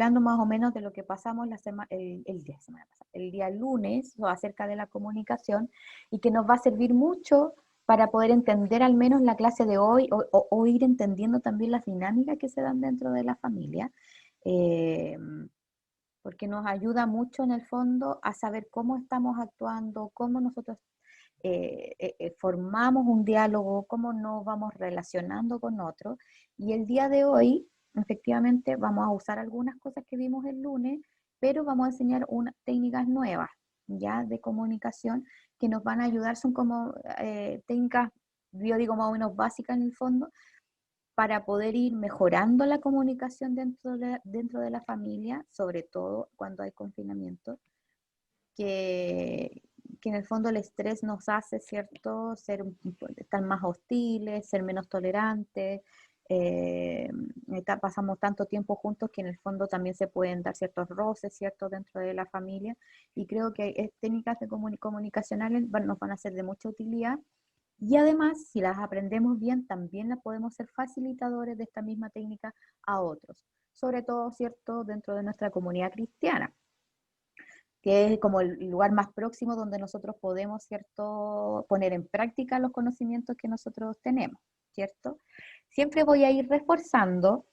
hablando más o menos de lo que pasamos el día lunes, o acerca de la comunicación, y que nos va a servir mucho para poder entender al menos la clase de hoy, o ir entendiendo también las dinámicas que se dan dentro de la familia, porque nos ayuda mucho en el fondo a saber cómo estamos actuando, cómo nosotros formamos un diálogo, cómo nos vamos relacionando con otros. Y el día de hoy, efectivamente, vamos a usar algunas cosas que vimos el lunes, pero vamos a enseñar unas técnicas nuevas, ya, de comunicación, que nos van a ayudar. Son como técnicas, yo digo más o menos básicas en el fondo, para poder ir mejorando la comunicación dentro de la familia, sobre todo cuando hay confinamiento, que en el fondo el estrés nos hace, ¿cierto?, estar más hostiles, ser menos tolerantes, pasamos tanto tiempo juntos que en el fondo también se pueden dar ciertos roces, ¿cierto?, dentro de la familia, y creo que técnicas comunicacionales nos van a ser de mucha utilidad, y además, si las aprendemos bien, también las podemos ser facilitadores de esta misma técnica a otros, sobre todo, ¿cierto?, dentro de nuestra comunidad cristiana, que es como el lugar más próximo donde nosotros podemos, ¿cierto?, poner en práctica los conocimientos que nosotros tenemos, ¿cierto? Siempre voy a ir reforzando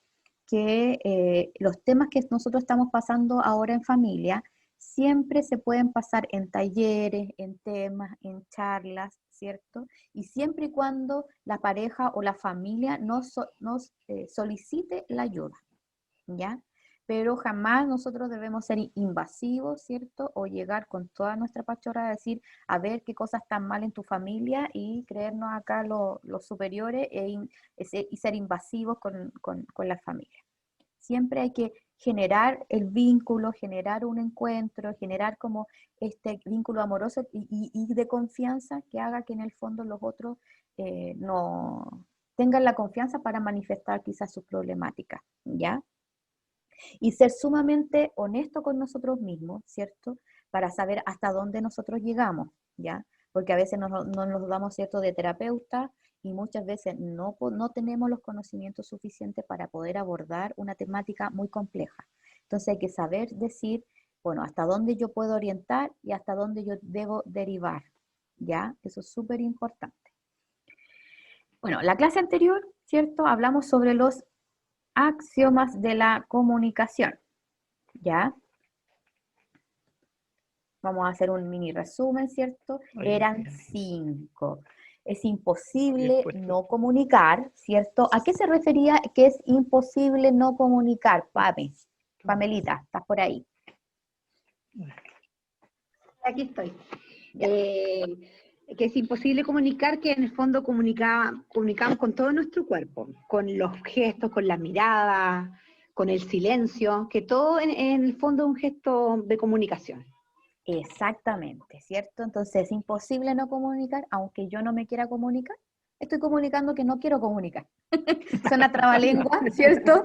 que los temas que nosotros estamos pasando ahora en familia siempre se pueden pasar en talleres, en temas, en charlas, ¿cierto? Y siempre y cuando la pareja o la familia nos solicite la ayuda, ¿ya? Pero jamás nosotros debemos ser invasivos, ¿cierto? O llegar con toda nuestra pachorra a decir, a ver qué cosas están mal en tu familia, y creernos acá los superiores y ser invasivos con la familia. Siempre hay que generar el vínculo, generar un encuentro, generar como este vínculo amoroso y de confianza, que haga que en el fondo los otros no tengan la confianza para manifestar quizás sus problemáticas, ¿ya? Y ser sumamente honesto con nosotros mismos, ¿cierto? Para saber hasta dónde nosotros llegamos, ¿ya? Porque a veces no nos damos, ¿cierto?, de terapeuta, y muchas veces no tenemos los conocimientos suficientes para poder abordar una temática muy compleja. Entonces hay que saber decir, bueno, hasta dónde yo puedo orientar y hasta dónde yo debo derivar, ¿ya? Eso es súper importante. Bueno, la clase anterior, ¿cierto?, hablamos sobre los axiomas de la comunicación, ¿ya? Vamos a hacer un mini resumen, ¿cierto? Eran 5. Es imposible no comunicar, ¿cierto? ¿A qué se refería que es imposible no comunicar, Pamelita, estás por ahí? Aquí estoy. Que es imposible comunicar, que en el fondo comunicamos con todo nuestro cuerpo, con los gestos, con la mirada, con el silencio, que todo en el fondo es un gesto de comunicación. Exactamente, ¿cierto? Entonces es imposible no comunicar, aunque yo no me quiera comunicar. Estoy comunicando que no quiero comunicar. Suena trabalengua, ¿cierto?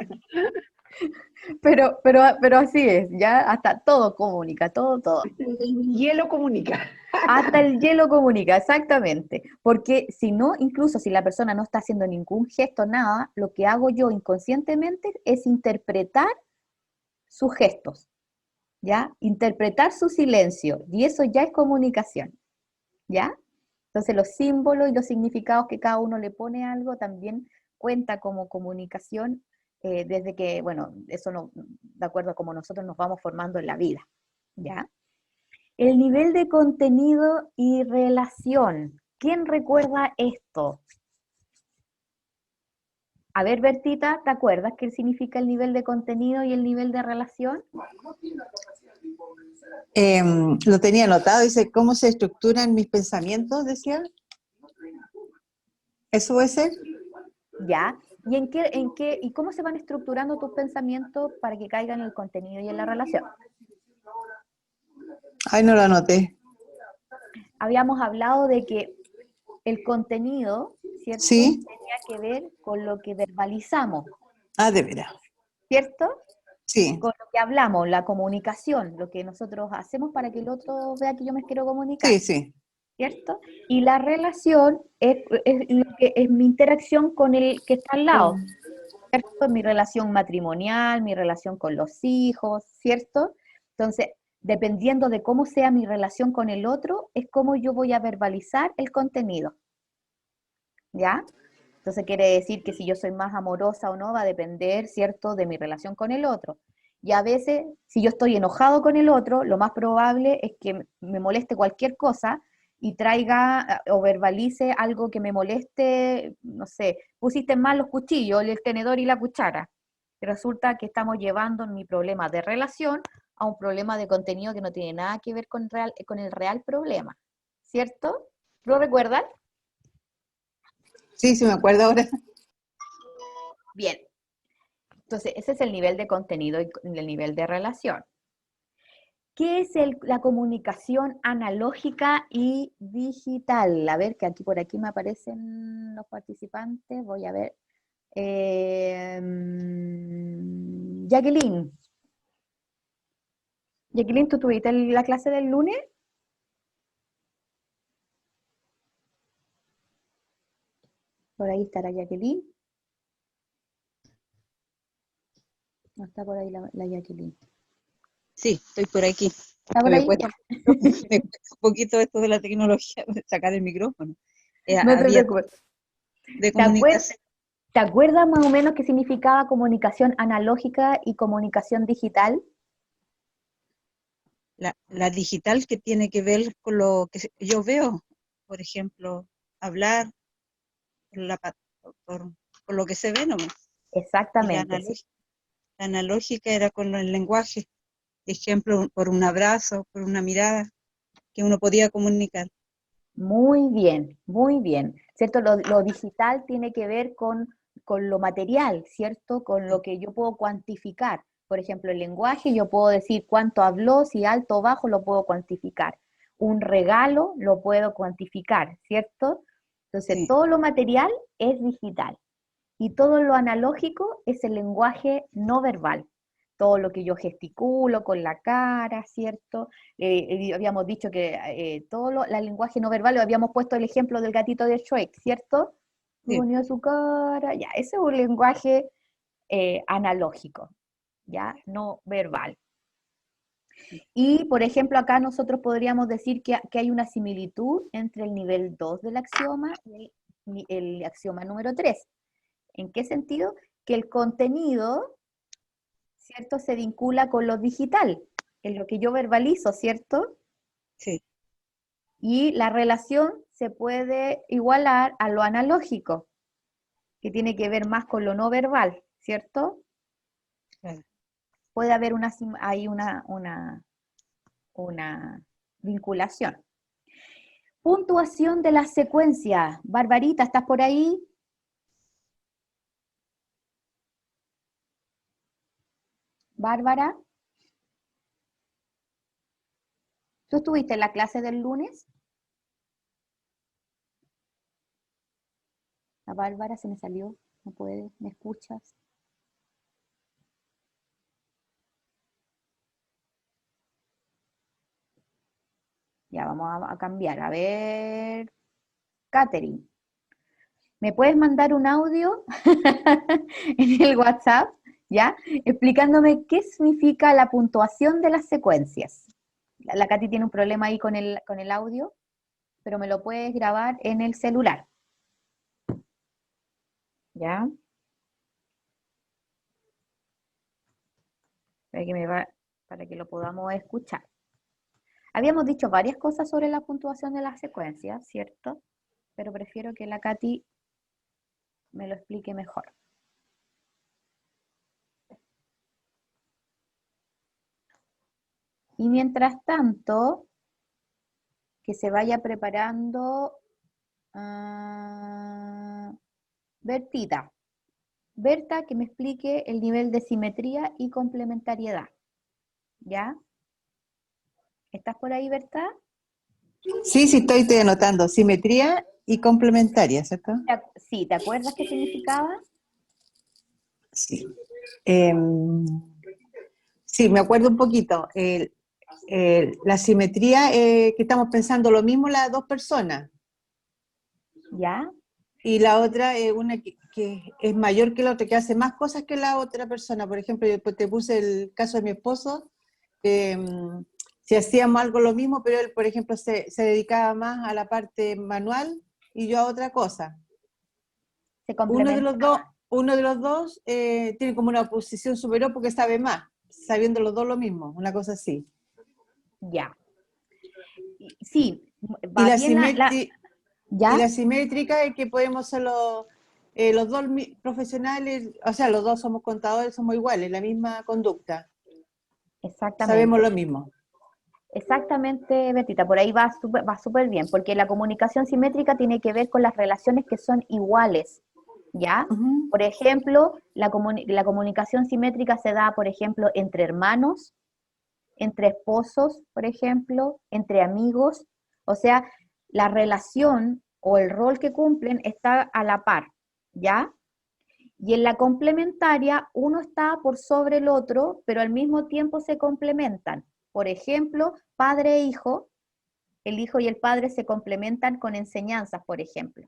Pero así es, ya hasta todo comunica, todo. El hielo comunica. Hasta el hielo comunica, exactamente. Porque si no, incluso si la persona no está haciendo ningún gesto, nada, lo que hago yo inconscientemente es interpretar sus gestos, ¿ya? Interpretar su silencio, y eso ya es comunicación, ¿ya? Entonces los símbolos y los significados que cada uno le pone a algo también cuenta como comunicación, desde que, bueno, eso no, de acuerdo a cómo nosotros nos vamos formando en la vida, ¿ya? El nivel de contenido y relación. ¿Quién recuerda esto? A ver, Bertita, ¿te acuerdas qué significa el nivel de contenido y el nivel de relación? Lo tenía anotado, dice, ¿cómo se estructuran mis pensamientos? Decía. ¿Eso puede ser? Ya. ¿Y y cómo se van estructurando tus pensamientos para que caigan en el contenido y en la relación? Ay, no lo anoté. Habíamos hablado de que el contenido, ¿cierto?, ¿Sí? tenía que ver con lo que verbalizamos. Ah, de veras. ¿Cierto? Sí. Con lo que hablamos, la comunicación, lo que nosotros hacemos para que el otro vea que yo me quiero comunicar. Sí, sí. ¿Cierto? Y la relación es mi interacción con el que está al lado. ¿cierto? Mi relación matrimonial, mi relación con los hijos, ¿cierto? Entonces, dependiendo de cómo sea mi relación con el otro, es cómo yo voy a verbalizar el contenido, ¿ya? Entonces quiere decir que si yo soy más amorosa o no va a depender, ¿cierto?, de mi relación con el otro. Y a veces, si yo estoy enojado con el otro, lo más probable es que me moleste cualquier cosa y traiga o verbalice algo que me moleste, no sé, pusiste mal los cuchillos, el tenedor y la cuchara. Y resulta que estamos llevando mi problema de relación a un problema de contenido que no tiene nada que ver con el real problema, ¿cierto? ¿Lo recuerdan? Sí, sí, me acuerdo ahora. Bien. Entonces, ese es el nivel de contenido y el nivel de relación. ¿Qué es la comunicación analógica y digital? A ver, que aquí por aquí me aparecen los participantes. Voy a ver. Jacqueline. Jacqueline, ¿tú tuviste la clase del lunes? Por ahí estará Jacqueline. No está por ahí la Jacqueline. Sí, estoy por aquí. ¿Está por Me ahí? cuesta, Ya. me cuesta un poquito esto de la tecnología, de sacar el micrófono. No te Había preocupes. de ¿Te acuerdas? comunicación, ¿Te acuerdas más o menos qué significaba comunicación analógica y comunicación digital? la digital que tiene que ver con lo que yo veo, por ejemplo, hablar por, por, por lo que se ve nomás. Y Exactamente, sí. la analógica era con el lenguaje, ejemplo, por un abrazo, por una mirada, que uno podía comunicar. Muy bien, ¿cierto? Lo digital tiene que ver con lo material, ¿cierto? Con lo Sí, que yo puedo cuantificar. Por ejemplo, el lenguaje, yo puedo decir cuánto habló, si alto o bajo, lo puedo cuantificar. Un regalo lo puedo cuantificar, ¿cierto? Entonces, sí, todo lo material es digital y todo lo analógico es el lenguaje no verbal. Todo lo que yo gesticulo con la cara, ¿cierto? Habíamos dicho que el lenguaje no verbal, habíamos puesto el ejemplo del gatito de Shrek, ¿cierto? Me sí, ponía su cara, ya, ese es un lenguaje analógico, ya, no verbal. Y, por ejemplo, acá nosotros podríamos decir que hay una similitud entre el nivel 2 del axioma y el axioma número 3. ¿En qué sentido? Que el contenido, ¿cierto? Se vincula con lo digital, en lo que yo verbalizo, ¿cierto? sí, Y la relación se puede igualar a lo analógico, que tiene que ver más con lo no verbal, ¿cierto? claro. Puede haber ahí una vinculación. Puntuación de la secuencia. Barbarita, ¿estás por ahí? Bárbara, ¿tú estuviste en la clase del lunes? La Bárbara se me salió, no puede, ¿me escuchas? Ya vamos a cambiar. A ver, Katherine, ¿me puedes mandar un audio en el WhatsApp, ya? Explicándome qué significa la puntuación de las secuencias. La Katy tiene un problema ahí con el audio, pero me lo puedes grabar en el celular, ¿ya? Para que lo podamos escuchar. Habíamos dicho varias cosas sobre la puntuación de las secuencias, ¿cierto? Pero prefiero que la Katy me lo explique mejor. Y mientras tanto, que se vaya preparando Bertita. Berta, que me explique el nivel de simetría y complementariedad. ¿Ya? ¿Estás por ahí, Berta? Sí, sí, estoy anotando. Simetría y complementaria, ¿cierto? Sí, ¿te acuerdas qué significaba? Sí. Em, sí, me acuerdo un poquito. La simetría, que estamos pensando lo mismo las dos personas. ¿Ya? y la otra es una que es mayor que la otra, que hace más cosas que la otra persona. Por ejemplo, yo te puse el caso de mi esposo, si hacíamos algo lo mismo, pero él, por ejemplo, se dedicaba más a la parte manual y yo a otra cosa. Se complementa. Uno de los dos tiene como una posición superior porque sabe más, sabiendo los dos lo mismo, una cosa así. Ya. Sí, Y va bien y la ¿ya? simétrica es que podemos ser los dos profesionales, o sea, los dos somos contadores, somos iguales, la misma conducta. Sabemos Exactamente. lo mismo. Exactamente, Betita, por ahí va súper bien, porque la comunicación simétrica tiene que ver con las relaciones que son iguales, ¿ya? Ujú. Por ejemplo, la comunicación simétrica se da, por ejemplo, entre hermanos, entre esposos, por ejemplo, entre amigos, o sea, la relación o el rol que cumplen está a la par, ¿ya? Y en la complementaria, uno está por sobre el otro, pero al mismo tiempo se complementan. Por ejemplo, padre e hijo, el hijo y el padre se complementan con enseñanzas, por ejemplo.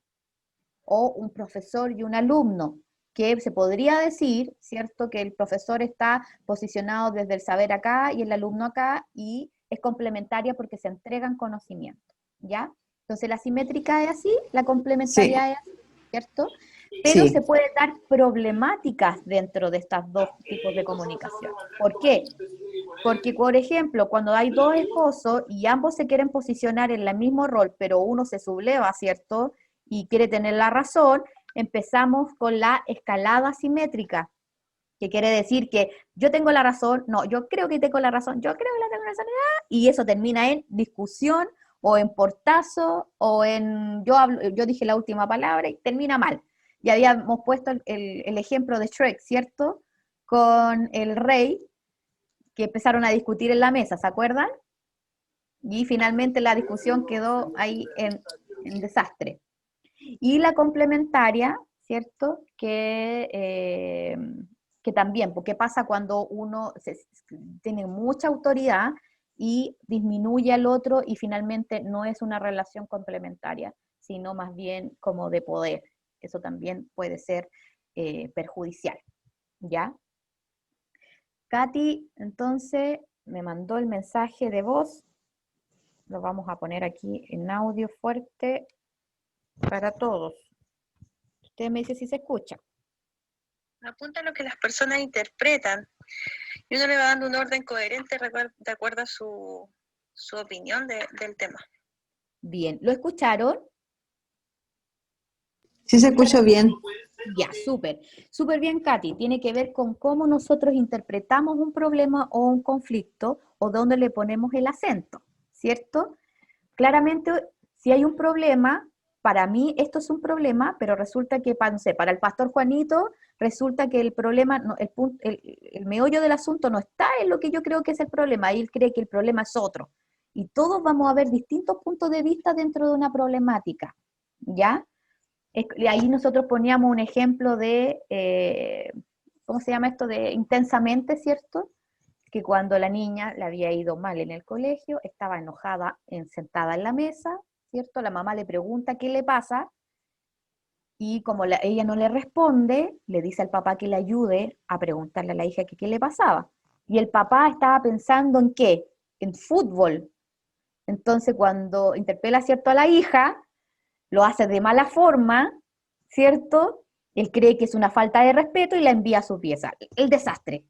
O un profesor y un alumno, que se podría decir, ¿cierto?, que el profesor está posicionado desde el saber acá y el alumno acá, y es complementaria porque se entregan conocimientos, ¿ya? Entonces la simétrica es así, la Sí, complementaria es así, ¿cierto? Pero se sí. pueden dar problemáticas dentro de estos dos tipos de comunicación. ¿Por qué? Porque, por ejemplo, cuando hay dos esposos y ambos se quieren posicionar en el mismo rol, pero uno se subleva, ¿cierto? Y quiere tener la razón, empezamos con la escalada simétrica, que quiere decir que yo tengo la razón, no, yo creo que tengo la razón, yo creo que la tengo la razón, y eso termina en discusión o en portazo o en yo dije la última palabra y termina mal. Ya habíamos puesto el ejemplo de Shrek, ¿cierto? Con el rey, que empezaron a discutir en la mesa, ¿se acuerdan? Y finalmente la discusión quedó ahí en desastre. Y la complementaria, ¿cierto? Que también, porque pasa cuando uno tiene mucha autoridad y disminuye al otro y finalmente no es una relación complementaria, sino más bien como de poder. Eso también puede ser perjudicial, ¿ya? Katy, entonces, me mandó el mensaje de voz. Lo vamos a poner aquí en audio fuerte para todos. Usted me dice si se escucha. Apunta lo que las personas interpretan y uno le va dando un orden coherente de acuerdo a su opinión del tema. Bien, ¿lo escucharon? Sí se escuchó bien. Ya, súper. Súper bien, Katy. Tiene que ver con cómo nosotros interpretamos un problema o un conflicto o dónde le ponemos el acento, ¿cierto? Claramente, si hay un problema, para mí esto es un problema, pero resulta que, no sé, para el pastor Juanito, resulta que el problema, no, el meollo del asunto no está en lo que yo creo que es el problema, él cree que el problema es otro. Y todos vamos a ver distintos puntos de vista dentro de una problemática, ¿ya? Ahí nosotros poníamos un ejemplo de, ¿cómo se llama esto? De intensamente, ¿cierto? Que cuando la niña le había ido mal en el colegio, estaba enojada, sentada en la mesa, ¿cierto? La mamá le pregunta qué le pasa y como ella no le responde, le dice al papá que le ayude a preguntarle a la hija que qué le pasaba. Y el papá estaba pensando en qué, en fútbol. Entonces cuando interpela, ¿cierto?, a la hija, lo hace de mala forma, ¿cierto? Él cree que es una falta de respeto y la envía a su pieza. El desastre.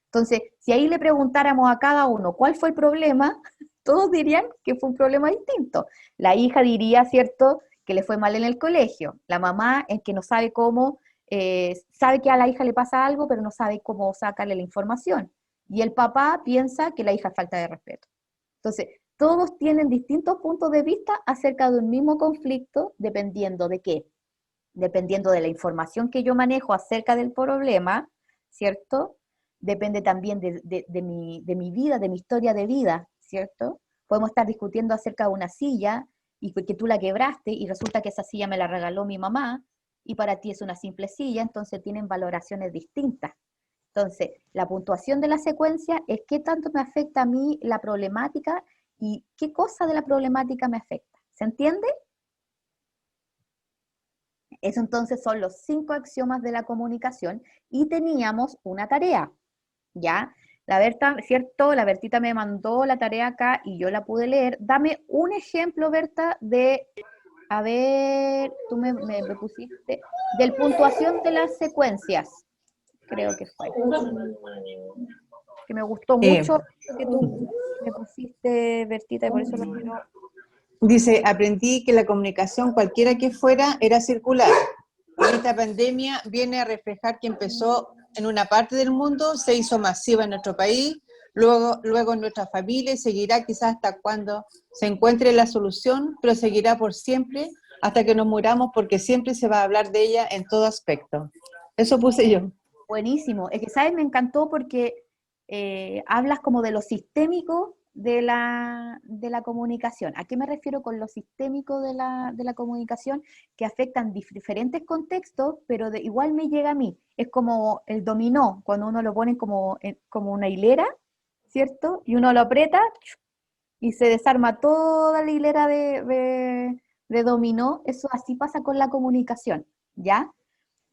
Entonces, si ahí le preguntáramos a cada uno cuál fue el problema, todos dirían que fue un problema distinto. La hija diría, ¿cierto?, que le fue mal en el colegio. La mamá es que no sabe cómo, sabe que a la hija le pasa algo, pero no sabe cómo sacarle la información. Y el papá piensa que la hija falta de respeto. Entonces, todos tienen distintos puntos de vista acerca de un mismo conflicto, dependiendo de qué, dependiendo de la información que yo manejo acerca del problema, ¿cierto? Depende también de mi vida, de mi historia de vida, ¿cierto? Podemos estar discutiendo acerca de una silla y que tú la quebraste y resulta que esa silla me la regaló mi mamá y para ti es una simple silla, entonces tienen valoraciones distintas. Entonces, la puntuación de la secuencia es qué tanto me afecta a mí la problemática y qué cosa de la problemática me afecta. ¿Se entiende? Eso entonces son los 5 axiomas de la comunicación y teníamos una tarea, ¿ya? La Berta, ¿cierto? La Bertita me mandó la tarea acá y yo la pude leer. Dame un ejemplo, Berta, a ver, tú me pusiste, del puntuación de las secuencias, creo que fue. Que me gustó mucho lo que tú me pusiste, Bertita, y por eso lo quiero. Dice, aprendí que la comunicación, cualquiera que fuera, era circular. Esta pandemia viene a reflejar que empezó en una parte del mundo, se hizo masiva en nuestro país, luego en nuestra familia y seguirá quizás hasta cuando se encuentre la solución, pero seguirá por siempre hasta que nos muramos porque siempre se va a hablar de ella en todo aspecto. Eso puse yo. Buenísimo. Es que, ¿sabes? Me encantó porque hablas como de lo sistémico de la comunicación. ¿A qué me refiero con lo sistémico de la comunicación? Que afectan diferentes contextos, pero igual me llega a mí. Es como el dominó, cuando uno lo pone como una hilera, ¿cierto? Y uno lo aprieta y se desarma toda la hilera de dominó. Eso así pasa con la comunicación, ¿ya?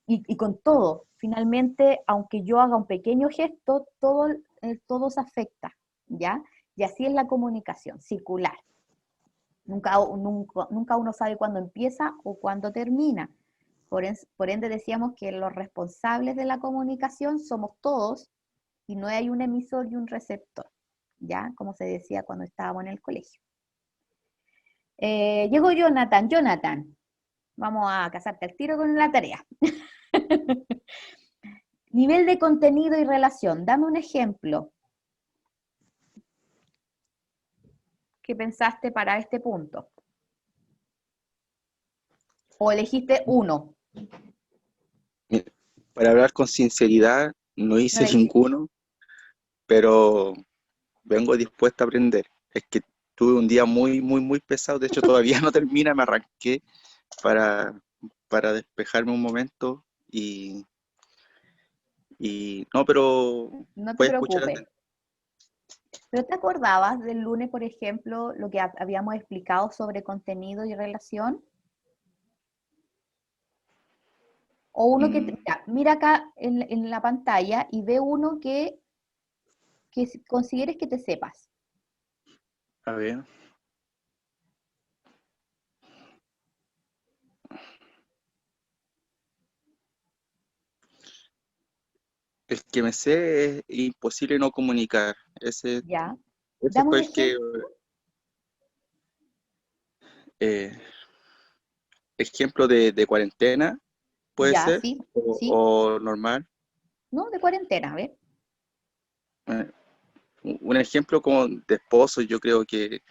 Y con todo, finalmente, aunque yo haga un pequeño gesto, todo se afecta, ¿ya? Y así es la comunicación, circular. Nunca uno sabe cuándo empieza o cuándo termina. Por ende decíamos que los responsables de la comunicación somos todos y no hay un emisor y un receptor, ¿ya? Como se decía cuando estábamos en el colegio. Llegó Jonathan. Jonathan, vamos a casarte al tiro con la tarea. Nivel de contenido y relación. Dame un ejemplo. ¿Qué pensaste para este punto? ¿O elegiste uno? Para hablar con sinceridad, no hice ninguno, pero vengo dispuesto a aprender. Es que tuve un día muy, muy, muy pesado. De hecho, todavía no termina. Me arranqué para despejarme un momento y no, pero No te voy a escuchar preocupes. ¿Pero te acordabas del lunes, por ejemplo, lo que habíamos explicado sobre contenido y relación? O uno que, mira acá en la pantalla y ve uno que consideres que te sepas. A ver. El que me sé es imposible no comunicar. Ese Dame fue un el que... ejemplo de cuarentena, ¿puede ser? Sí. O normal. No, de cuarentena, a ver. Un ejemplo como de esposo, yo creo que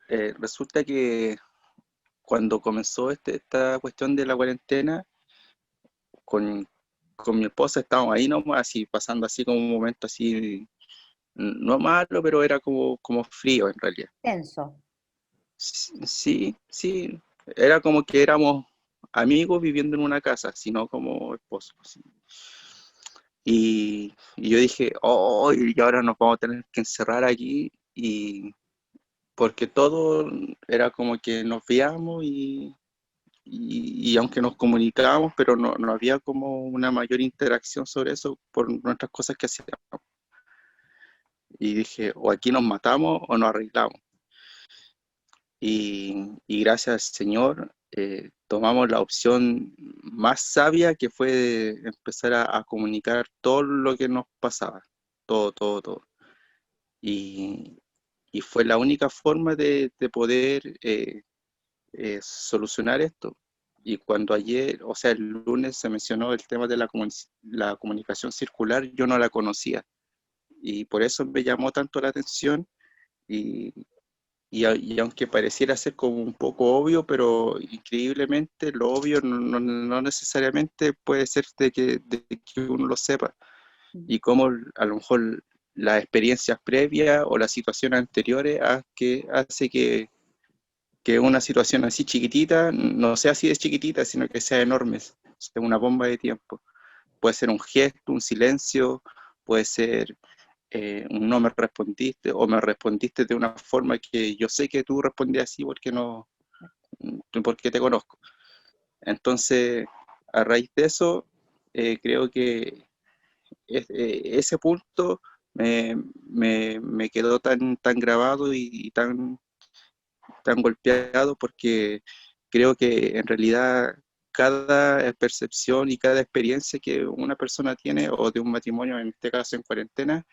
resulta que cuando comenzó esta cuestión de la cuarentena, con mi esposa estábamos ahí nomás, así, pasando así como un momento así, no malo, pero era como frío en realidad. Tenso. Sí, era como que éramos amigos viviendo en una casa, sino como esposos. Así. Y yo dije, oh, y ahora nos vamos a tener que encerrar aquí, y porque todo era como que nos veíamos y aunque nos comunicábamos, pero no había como una mayor interacción sobre eso por nuestras cosas que hacíamos. Y dije, o aquí nos matamos o nos arreglamos. Y gracias al Señor tomamos la opción más sabia, que fue de empezar a comunicar todo lo que nos pasaba, todo. Y fue la única forma de poder solucionar esto. Y cuando ayer, o sea, el lunes se mencionó el tema de la comunicación circular, yo no la conocía. Y por eso me llamó tanto la atención. Y aunque pareciera ser como un poco obvio, pero increíblemente lo obvio no necesariamente puede ser de que uno lo sepa. Y como a lo mejor las experiencias previas o las situaciones anteriores hace que una situación así chiquitita no sea así de chiquitita, sino que sea enorme, sea una bomba de tiempo. Puede ser un gesto, un silencio, puede ser un no me respondiste, o me respondiste de una forma que yo sé que tú respondías así porque te conozco. Entonces, a raíz de eso, creo que ese punto me quedó tan grabado y tan golpeado, porque creo que en realidad cada percepción y cada experiencia que una persona tiene, o de un matrimonio, en este caso en cuarentena,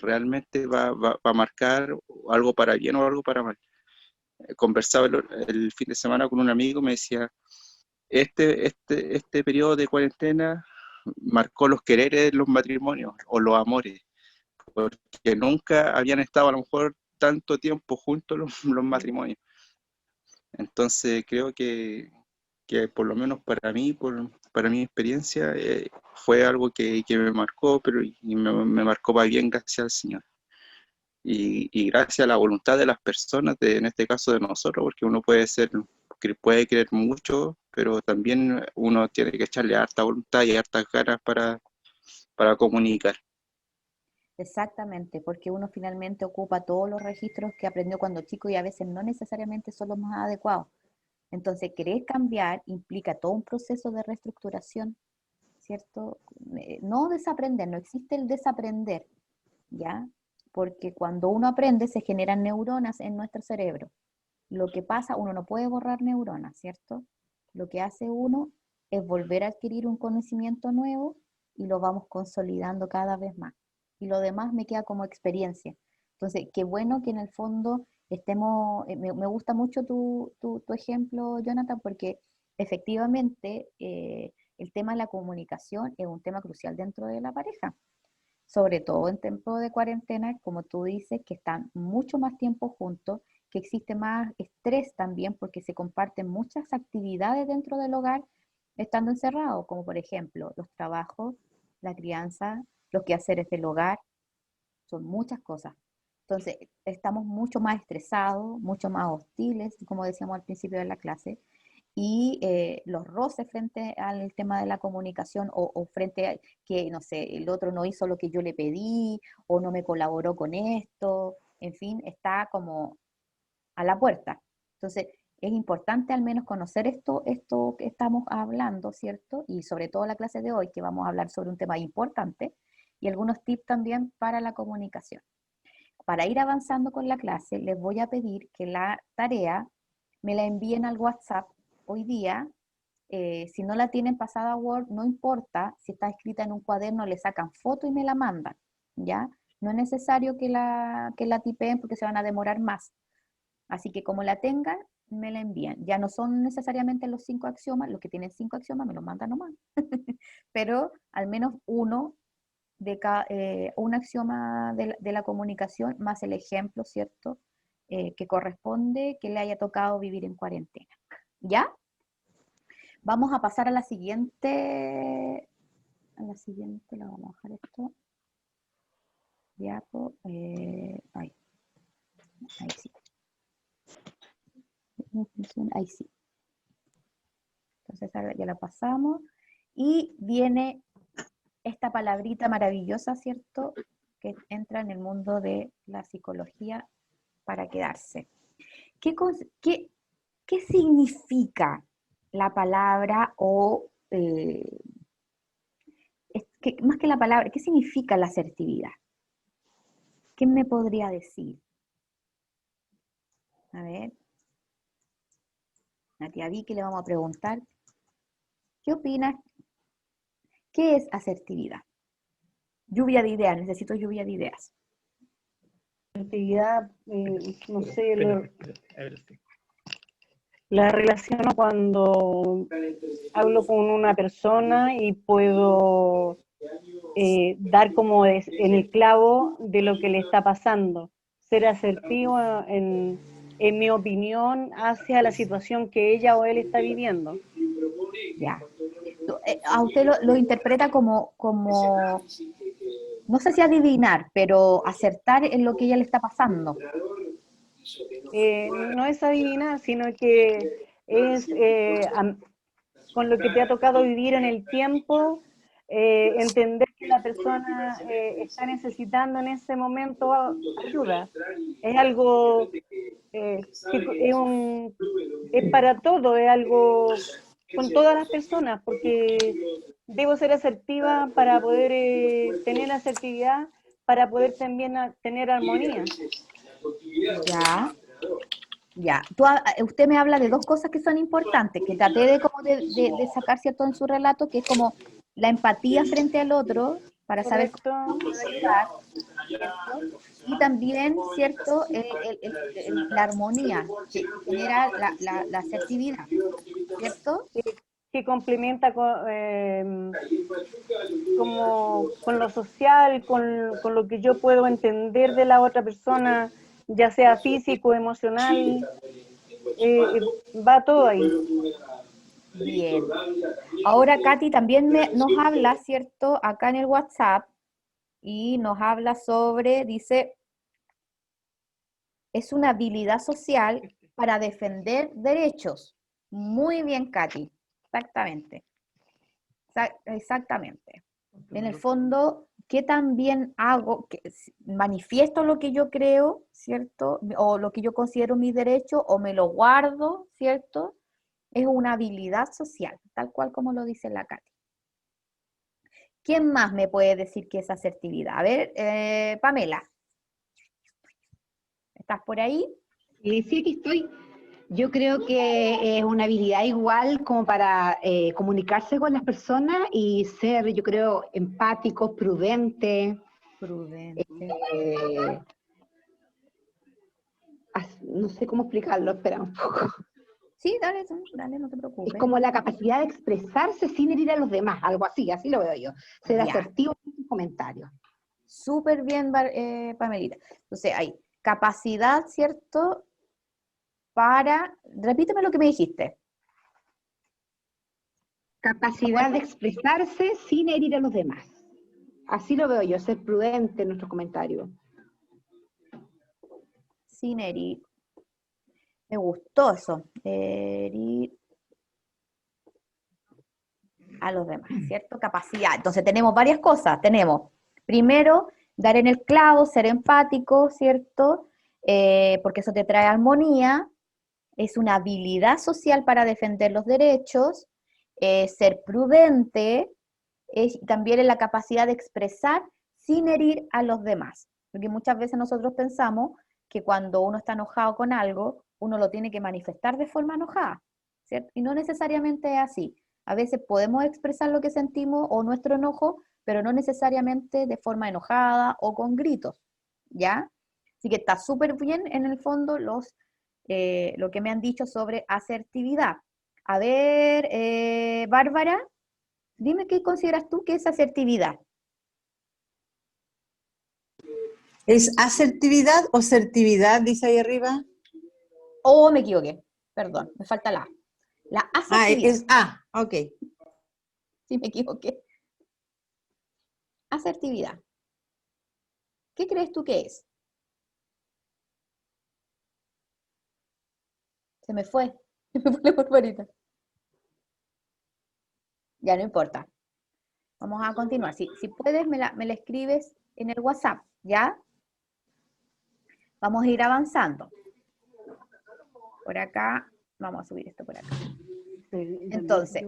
realmente va a marcar algo para bien o algo para mal. Conversaba el fin de semana con un amigo, me decía, este periodo de cuarentena marcó los quereres de los matrimonios o los amores, porque nunca habían estado a lo mejor tanto tiempo juntos los matrimonios. Entonces creo que por lo menos para mí, para mi experiencia, fue algo que me marcó, pero me marcó para bien, gracias al Señor. Y gracias a la voluntad de las personas, en este caso de nosotros, porque uno puede creer mucho, pero también uno tiene que echarle harta voluntad y hartas ganas para comunicar. Exactamente, porque uno finalmente ocupa todos los registros que aprendió cuando chico y a veces no necesariamente son los más adecuados. Entonces, querer cambiar implica todo un proceso de reestructuración, ¿cierto? No desaprender, no existe el desaprender, ¿ya? Porque cuando uno aprende se generan neuronas en nuestro cerebro. Lo que pasa, uno no puede borrar neuronas, ¿cierto? Lo que hace uno es volver a adquirir un conocimiento nuevo y lo vamos consolidando cada vez más. Y lo demás me queda como experiencia. Entonces, qué bueno que en el fondo estemos, me gusta mucho tu ejemplo, Jonathan, porque efectivamente el tema de la comunicación es un tema crucial dentro de la pareja, sobre todo en tiempo de cuarentena, como tú dices, que están mucho más tiempo juntos, que existe más estrés también porque se comparten muchas actividades dentro del hogar estando encerrado, como por ejemplo los trabajos, la crianza, los quehaceres del hogar, son muchas cosas. Entonces, estamos mucho más estresados, mucho más hostiles, como decíamos al principio de la clase, y los roces frente al tema de la comunicación o frente a que, no sé, el otro no hizo lo que yo le pedí o no me colaboró con esto, en fin, está como a la puerta. Entonces, es importante al menos conocer esto que estamos hablando, ¿cierto? Y sobre todo la clase de hoy, que vamos a hablar sobre un tema importante y algunos tips también para la comunicación. Para ir avanzando con la clase, les voy a pedir que la tarea me la envíen al WhatsApp hoy día. Si no la tienen pasada a Word, no importa, si está escrita en un cuaderno, le sacan foto y me la mandan, ¿ya? No es necesario que la tipeen porque se van a demorar más. Así que como la tengan, me la envían. Ya no son necesariamente los 5 axiomas, los que tienen 5 axiomas me los mandan nomás. Pero al menos uno un axioma de la comunicación más el ejemplo, ¿cierto? Que corresponde que le haya tocado vivir en cuarentena. ¿Ya? Vamos a pasar a la siguiente. La vamos a bajar esto. Diapo. Ahí sí. Ahí sí. Entonces ahora ya la pasamos. Y viene esta palabrita maravillosa, ¿cierto? Que entra en el mundo de la psicología para quedarse. ¿Qué significa la palabra o, más que la palabra, qué significa la asertividad? ¿Qué me podría decir? A ver. A tía Vicky le vamos a preguntar. ¿Qué opinas? ¿Qué es asertividad? Lluvia de ideas, necesito lluvia de ideas. Actividad, no sé, la relaciono cuando hablo con una persona y puedo dar como en el clavo de lo que le está pasando, ser asertivo en mi opinión hacia la situación que ella o él está viviendo. Ya. A usted lo interpreta como, no sé si adivinar, pero acertar en lo que ella le está pasando. No es adivinar, sino que es con lo que te ha tocado vivir en el tiempo, entender que la persona está necesitando en ese momento ayuda. Es algo es para todo, es algo con todas las personas, porque debo ser asertiva para poder tener asertividad, para poder también tener armonía. Ya, ya. Usted me habla de dos cosas que son importantes, que traté de sacar, ¿cierto?, en su relato, que es como la empatía frente al otro, para saber Correcto. cómo puedo ayudar, ¿cierto? Y también, ¿cierto?, la armonía que genera la asertividad, ¿cierto? Que complementa con lo social, con lo que yo puedo entender de la otra persona, ya sea físico, emocional, va todo ahí. Bien. Ahora Katy también nos habla, ¿cierto?, acá en el WhatsApp, y nos habla sobre, dice, es una habilidad social para defender derechos. Muy bien, Katy. Exactamente. Exactamente. En el fondo, ¿qué también hago? ¿Manifiesto lo que yo creo, cierto? O lo que yo considero mi derecho, o me lo guardo, ¿cierto? Es una habilidad social, tal cual como lo dice la Katy. ¿Quién más me puede decir que es asertividad? A ver, Pamela. ¿Estás por ahí? Sí, aquí estoy. Yo creo que es una habilidad igual como para comunicarse con las personas y ser, yo creo, empáticos, prudentes. Prudente. No sé cómo explicarlo, espera un poco. Sí, dale, no te preocupes. Es como la capacidad de expresarse sin herir a los demás, algo así lo veo yo. Ser asertivo en sus comentarios. Súper bien, Pamelita. Entonces, hay capacidad, ¿cierto? Repíteme lo que me dijiste. Capacidad de expresarse sin herir a los demás. Así lo veo yo, ser prudente en nuestros comentarios. Sin herir. Me gustó eso. Herir a los demás, ¿cierto? Capacidad. Entonces tenemos varias cosas. Tenemos, primero, dar en el clavo, ser empático, ¿cierto? Porque eso te trae armonía. Es una habilidad social para defender los derechos. Ser prudente. También es la capacidad de expresar sin herir a los demás. Porque muchas veces nosotros pensamos que cuando uno está enojado con algo, uno lo tiene que manifestar de forma enojada, ¿cierto? Y no necesariamente es así. A veces podemos expresar lo que sentimos o nuestro enojo, pero no necesariamente de forma enojada o con gritos, ¿ya? Así que está súper bien en el fondo lo que me han dicho sobre asertividad. A ver, Bárbara, dime qué consideras tú que es asertividad. ¿Es asertividad o certividad, dice ahí arriba? Oh, me equivoqué. Perdón, me falta la A. La asertividad. Es A, ok. Sí, me equivoqué. Asertividad. ¿Qué crees tú que es? Se me fue. Se me fue la barbarita. Ya no importa. Vamos a continuar. Si puedes, me la escribes en el WhatsApp, ¿ya? Vamos a ir avanzando. Por acá, vamos a subir esto por acá. Entonces,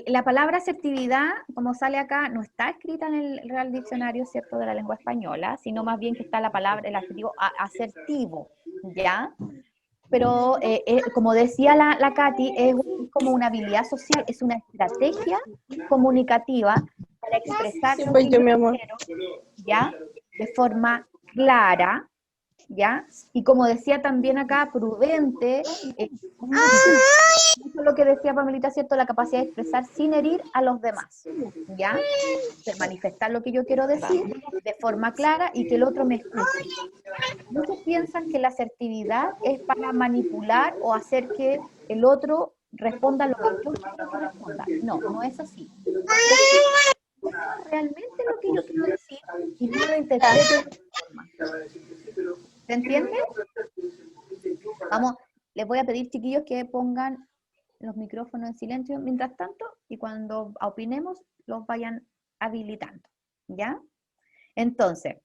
la palabra asertividad, como sale acá, no está escrita en el Real Diccionario, ¿cierto?, de la lengua española, sino más bien que está la palabra, el adjetivo asertivo, ¿ya? Pero, como decía la Katy, es como una habilidad social, es una estrategia comunicativa para expresar lo que yo quiero, ¿ya? De forma clara, ¿ya? Y como decía también acá, prudente, lo que decía Pamelita, ¿cierto? La capacidad de expresar sin herir a los demás, ¿ya? De manifestar lo que yo quiero decir de forma clara y que el otro me escuche. Muchos piensan que la asertividad es para manipular o hacer que el otro responda lo que yo quiero que responda. No, no es así. Realmente lo que yo quiero decir y no lo interpreto de esta forma. ¿Se entiende? Vamos, les voy a pedir, chiquillos, que pongan los micrófonos en silencio mientras tanto y cuando opinemos los vayan habilitando, ¿ya? Entonces,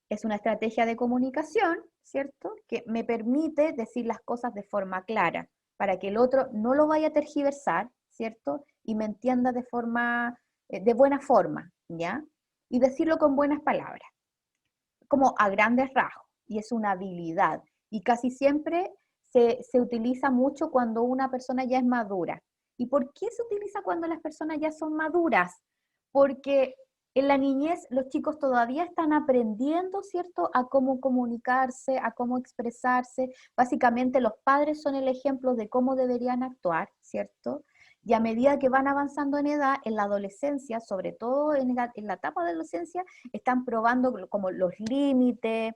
es una estrategia de comunicación, ¿cierto? Que me permite decir las cosas de forma clara, para que el otro no lo vaya a tergiversar, ¿cierto? Y me entienda de forma, de buena forma, ¿ya? Y decirlo con buenas palabras, como a grandes rasgos, y es una habilidad. Y casi siempre se utiliza mucho cuando una persona ya es madura. ¿Y por qué se utiliza cuando las personas ya son maduras? Porque en la niñez los chicos todavía están aprendiendo, ¿cierto?, a cómo comunicarse, a cómo expresarse. Básicamente los padres son el ejemplo de cómo deberían actuar, ¿cierto? Y a medida que van avanzando en edad, en la adolescencia, sobre todo en la etapa de adolescencia, están probando como los límites,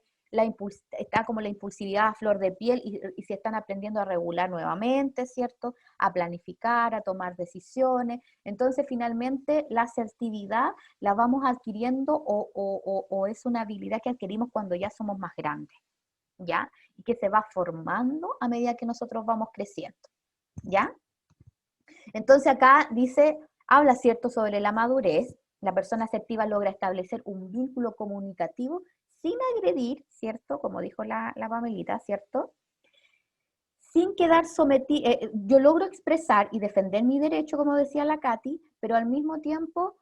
está como la impulsividad a flor de piel y se están aprendiendo a regular nuevamente, ¿cierto? A planificar, a tomar decisiones. Entonces, finalmente, la asertividad la vamos adquiriendo o es una habilidad que adquirimos cuando ya somos más grandes, ¿ya? Y que se va formando a medida que nosotros vamos creciendo, ¿ya? Entonces acá dice, habla, ¿cierto?, sobre la madurez. La persona asertiva logra establecer un vínculo comunicativo sin agredir, ¿cierto?, como dijo la Pamelita, ¿cierto?, sin quedar sometida. Yo logro expresar y defender mi derecho, como decía la Katy, pero al mismo tiempo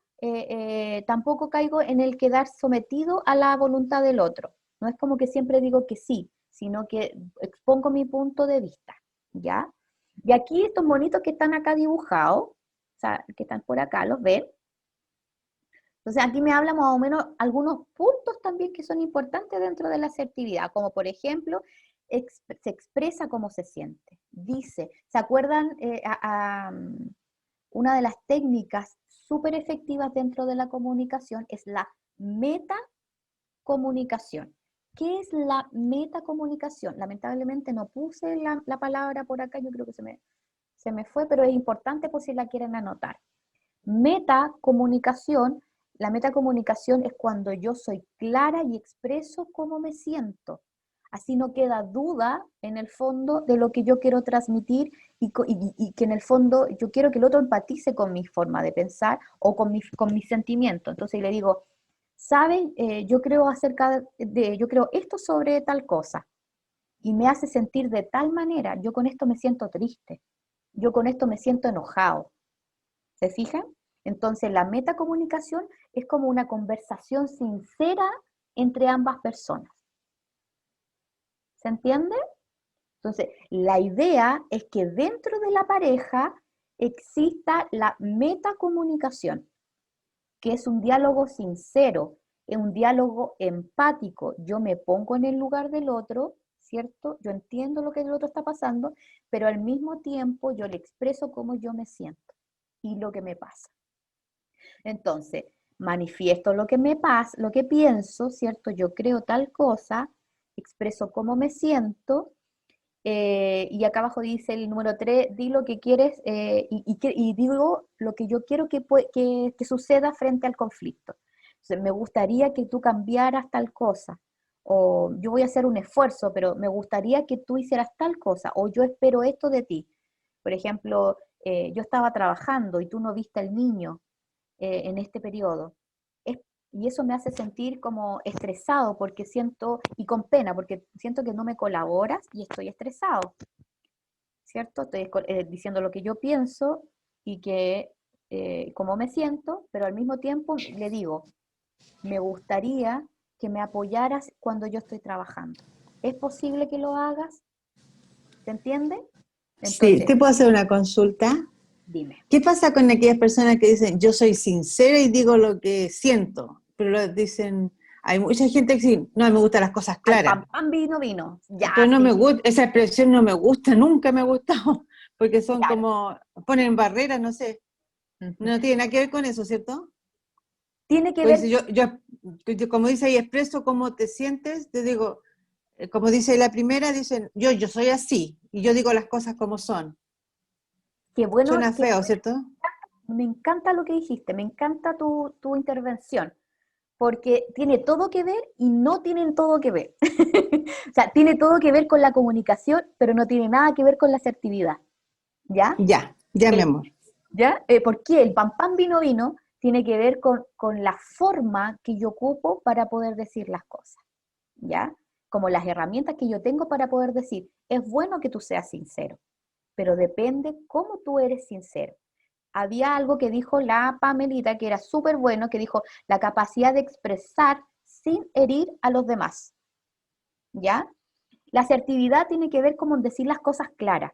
tampoco caigo en el quedar sometido a la voluntad del otro. No es como que siempre digo que sí, sino que expongo mi punto de vista, ¿ya? Y aquí estos monitos que están acá dibujados, o sea, que están por acá, ¿los ven? Entonces aquí me habla más o menos algunos puntos también que son importantes dentro de la asertividad, como por ejemplo, se expresa cómo se siente. Dice, ¿se acuerdan? Una de las técnicas súper efectivas dentro de la comunicación es la metacomunicación. ¿Qué es la metacomunicación? Lamentablemente no puse la palabra por acá, yo creo que se me fue, pero es importante por si la quieren anotar. Metacomunicación, la metacomunicación es cuando yo soy clara y expreso cómo me siento. Así no queda duda en el fondo de lo que yo quiero transmitir y que en el fondo yo quiero que el otro empatice con mi forma de pensar o con mi sentimiento. Entonces le digo, ¿saben? Yo creo esto sobre tal cosa y me hace sentir de tal manera, yo con esto me siento triste, yo con esto me siento enojado. ¿Se fijan? Entonces la metacomunicación es como una conversación sincera entre ambas personas. ¿Se entiende? Entonces, la idea es que dentro de la pareja exista la metacomunicación, que es un diálogo sincero, es un diálogo empático. Yo me pongo en el lugar del otro, ¿cierto? Yo entiendo lo que el otro está pasando, pero al mismo tiempo yo le expreso cómo yo me siento y lo que me pasa. Entonces, manifiesto lo que me pasa, lo que pienso, ¿cierto? Yo creo tal cosa, expreso cómo me siento, y acá abajo dice el número 3, di lo que quieres y digo lo que yo quiero que suceda frente al conflicto. Entonces, me gustaría que tú cambiaras tal cosa, o yo voy a hacer un esfuerzo, pero me gustaría que tú hicieras tal cosa, o yo espero esto de ti. Por ejemplo, yo estaba trabajando y tú no viste al niño en este periodo. Y eso me hace sentir como estresado porque siento, y con pena, porque siento que no me colaboras y estoy estresado, ¿cierto? Estoy diciendo lo que yo pienso y que cómo me siento, pero al mismo tiempo le digo, me gustaría que me apoyaras cuando yo estoy trabajando. ¿Es posible que lo hagas? ¿Se entiende? Entonces, sí, ¿te puedo hacer una consulta? Dime. ¿Qué pasa con aquellas personas que dicen, yo soy sincera y digo lo que siento? Pero dicen, hay mucha gente que dice, no, me gustan las cosas claras. Al pan, vino, ya. Pero no sí. me gusta, esa expresión no me gusta, nunca me ha gustado, porque son Claro. como, ponen barreras, no sé. No tiene nada que ver con eso, ¿cierto? Tiene que Pues ver... yo, como dice ahí, expreso cómo te sientes, te digo, como dice la primera, dicen, yo soy así, y yo digo las cosas como son. Qué bueno, Suena feo, ¿cierto? me encanta lo que dijiste, me encanta tu intervención, porque tiene todo que ver y no tienen todo que ver. O sea, tiene todo que ver con la comunicación, pero no tiene nada que ver con la asertividad. ¿Ya? Ya, mi amor. ¿Ya? Porque el pan vino tiene que ver con la forma que yo ocupo para poder decir las cosas. ¿Ya? Como las herramientas que yo tengo para poder decir, es bueno que tú seas sincero, pero depende cómo tú eres sincero. había algo que dijo la Pamelita, que era súper bueno, que dijo la capacidad de expresar sin herir a los demás, ¿ya? La asertividad tiene que ver con decir las cosas claras,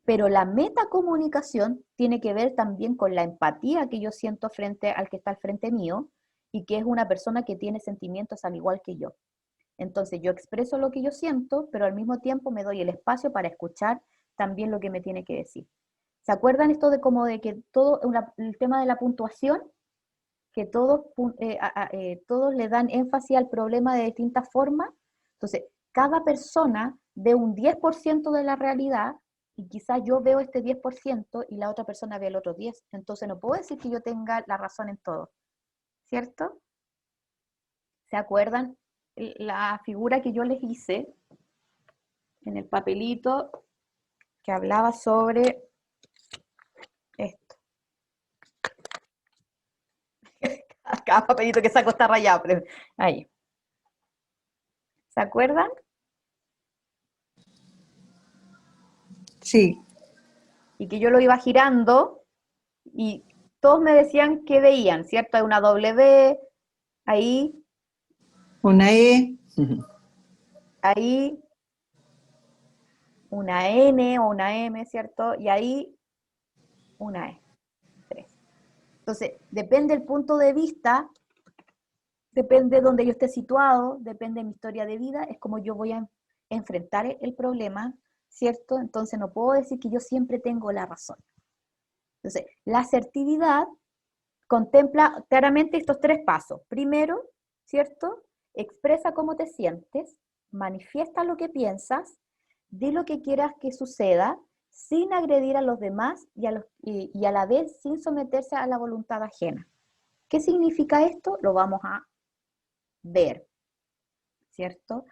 pero la metacomunicación tiene que ver también con la empatía que yo siento frente al que está al frente mío, y que es una persona que tiene sentimientos al igual que yo. Entonces yo expreso lo que yo siento, pero al mismo tiempo me doy el espacio para escuchar también lo que me tiene que decir. ¿Se acuerdan esto de como de que todo el tema de la puntuación? Que todos le dan énfasis al problema de distintas formas. Entonces, cada persona ve un 10% de la realidad, y quizás yo veo este 10% y la otra persona ve el otro 10%. Entonces no puedo decir que yo tenga la razón en todo, ¿cierto? ¿Se acuerdan? La figura que yo les hice en el papelito que hablaba sobre esto. Cada papelito que saco está rayado, pero ahí. ¿Se acuerdan? Sí. Y que yo lo iba girando y todos me decían qué veían, ¿cierto? Hay una W, ahí, Una E. ahí, una N o una M, ¿cierto? Y ahí, una E. 3. Entonces, depende del punto de vista, depende de donde yo esté situado, depende de mi historia de vida, es como yo voy a enfrentar el problema, ¿cierto? Entonces no puedo decir que yo siempre tengo la razón. Entonces, la asertividad contempla claramente estos 3 pasos. Primero, ¿cierto? Expresa cómo te sientes, manifiesta lo que piensas, di lo que quieras que suceda, sin agredir a los demás y a la vez sin someterse a la voluntad ajena. ¿Qué significa esto? Lo vamos a ver, ¿cierto?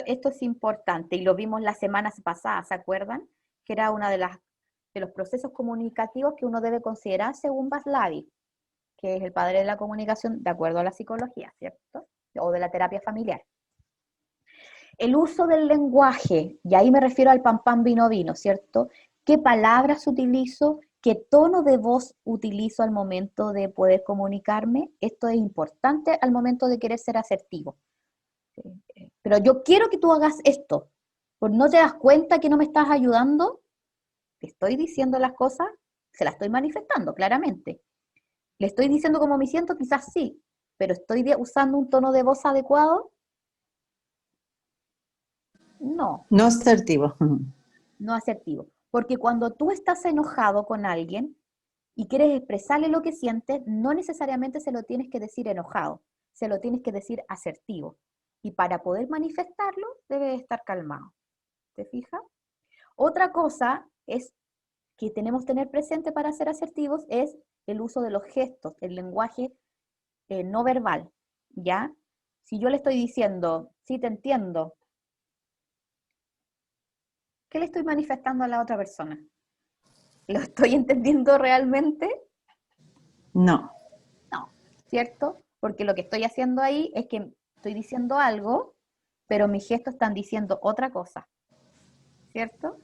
Esto es importante, y lo vimos la semana pasada, ¿se acuerdan? Que era uno de los procesos comunicativos que uno debe considerar según Vaslavic, que es el padre de la comunicación de acuerdo a la psicología, ¿cierto? O de la terapia familiar. El uso del lenguaje, y ahí me refiero al pan pan vino vino, ¿cierto? ¿Qué palabras utilizo? ¿Qué tono de voz utilizo al momento de poder comunicarme? Esto es importante al momento de querer ser asertivo. Pero yo quiero que tú hagas esto. ¿Por no te das cuenta que no me estás ayudando? Te estoy diciendo las cosas, se las estoy manifestando claramente. ¿Le estoy diciendo cómo me siento? Quizás sí, pero ¿estoy usando un tono de voz adecuado? No. No asertivo. No asertivo. Porque cuando tú estás enojado con alguien y quieres expresarle lo que sientes, no necesariamente se lo tienes que decir enojado, se lo tienes que decir asertivo. Y para poder manifestarlo, debes estar calmado. ¿Te fijas? Otra cosa es que tenemos que tener presente para ser asertivos es el uso de los gestos, el lenguaje no verbal, ¿ya? Si yo le estoy diciendo, sí te entiendo, ¿qué le estoy manifestando a la otra persona? ¿Lo estoy entendiendo realmente? No. No, ¿cierto? Porque lo que estoy haciendo ahí es que estoy diciendo algo, pero mis gestos están diciendo otra cosa, ¿cierto?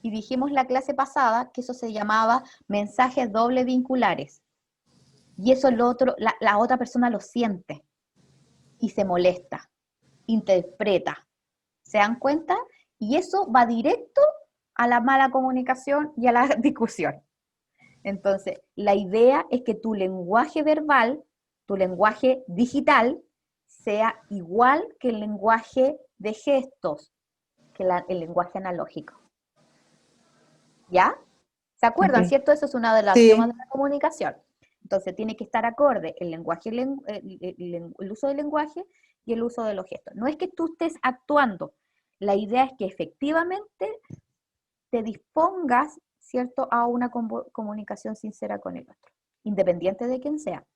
Y dijimos la clase pasada que eso se llamaba mensajes doble vinculares. Y eso la otra persona lo siente y se molesta, interpreta. ¿Se dan cuenta? Y eso va directo a la mala comunicación y a la discusión. Entonces, la idea es que tu lenguaje verbal, tu lenguaje digital, sea igual que el lenguaje de gestos, que el lenguaje analógico. ¿Ya? ¿Se acuerdan? Okay. ¿Cierto? Eso es una de las temas de la comunicación. Entonces, tiene que estar acorde el lenguaje, el uso del lenguaje y el uso de los gestos. No es que tú estés actuando, la idea es que efectivamente te dispongas, ¿cierto?, a una comunicación sincera con el otro, independiente de quién sea.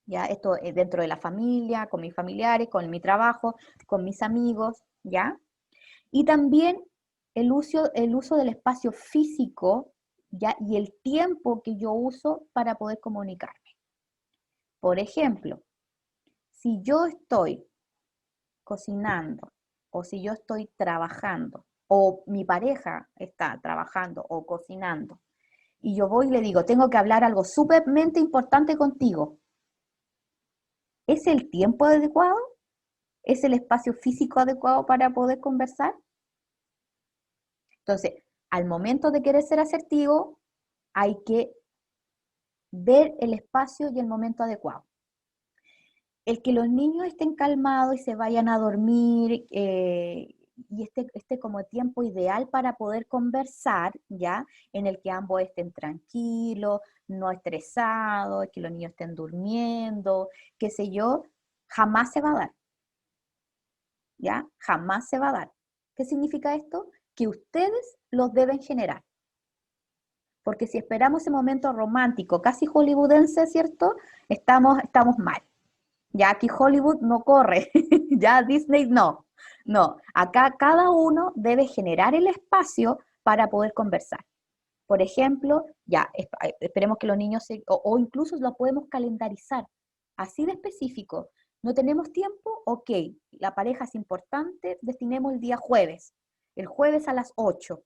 ¿Ya? Esto es dentro de la familia, con mis familiares, con mi trabajo, con mis amigos, ¿ya? Y también el uso del espacio físico, ¿ya? Y el tiempo que yo uso para poder comunicarme. Por ejemplo, si yo estoy cocinando, o si yo estoy trabajando, o mi pareja está trabajando o cocinando, y yo voy y le digo, tengo que hablar algo súpermente importante contigo. ¿Es el tiempo adecuado? ¿Es el espacio físico adecuado para poder conversar? Entonces, al momento de querer ser asertivo, hay que ver el espacio y el momento adecuado. El que los niños estén calmados y se vayan a dormir y este como tiempo ideal para poder conversar, ¿ya? En el que ambos estén tranquilos, no estresados, que los niños estén durmiendo, qué sé yo, jamás se va a dar. ¿Ya? Jamás se va a dar. ¿Qué significa esto? Que ustedes los deben generar. Porque si esperamos ese momento romántico, casi hollywoodense, ¿cierto? Estamos mal. Ya aquí Hollywood no corre, ya Disney no. No, acá cada uno debe generar el espacio para poder conversar. Por ejemplo, ya, esperemos que los niños, o incluso lo podemos calendarizar, así de específico. ¿No tenemos tiempo? Ok, la pareja es importante, destinemos el día jueves. El jueves a las 8.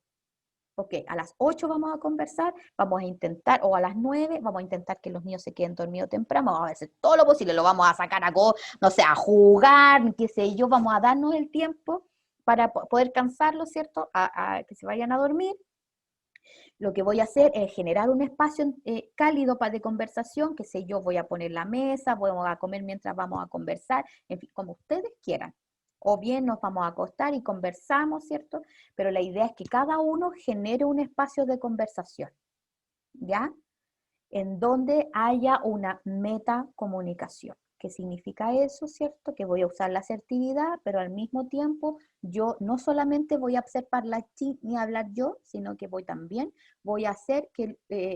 Ok, a las 8 vamos a conversar, vamos a intentar, o a las 9, vamos a intentar que los niños se queden dormidos temprano, vamos a hacer todo lo posible, lo vamos a sacar a, no sé, a jugar, qué sé yo, vamos a darnos el tiempo para poder cansarlos, ¿cierto? A que se vayan a dormir. Lo que voy a hacer es generar un espacio cálido de conversación, que sé yo, voy a poner la mesa, vamos a comer mientras vamos a conversar, en fin, como ustedes quieran. O bien nos vamos a acostar y conversamos, ¿cierto? Pero la idea es que cada uno genere un espacio de conversación, ¿ya? En donde haya una metacomunicación. ¿Qué significa eso, cierto? Que voy a usar la asertividad, pero al mismo tiempo yo no solamente voy a hacer parlachí ni hablar yo, sino que también voy a hacer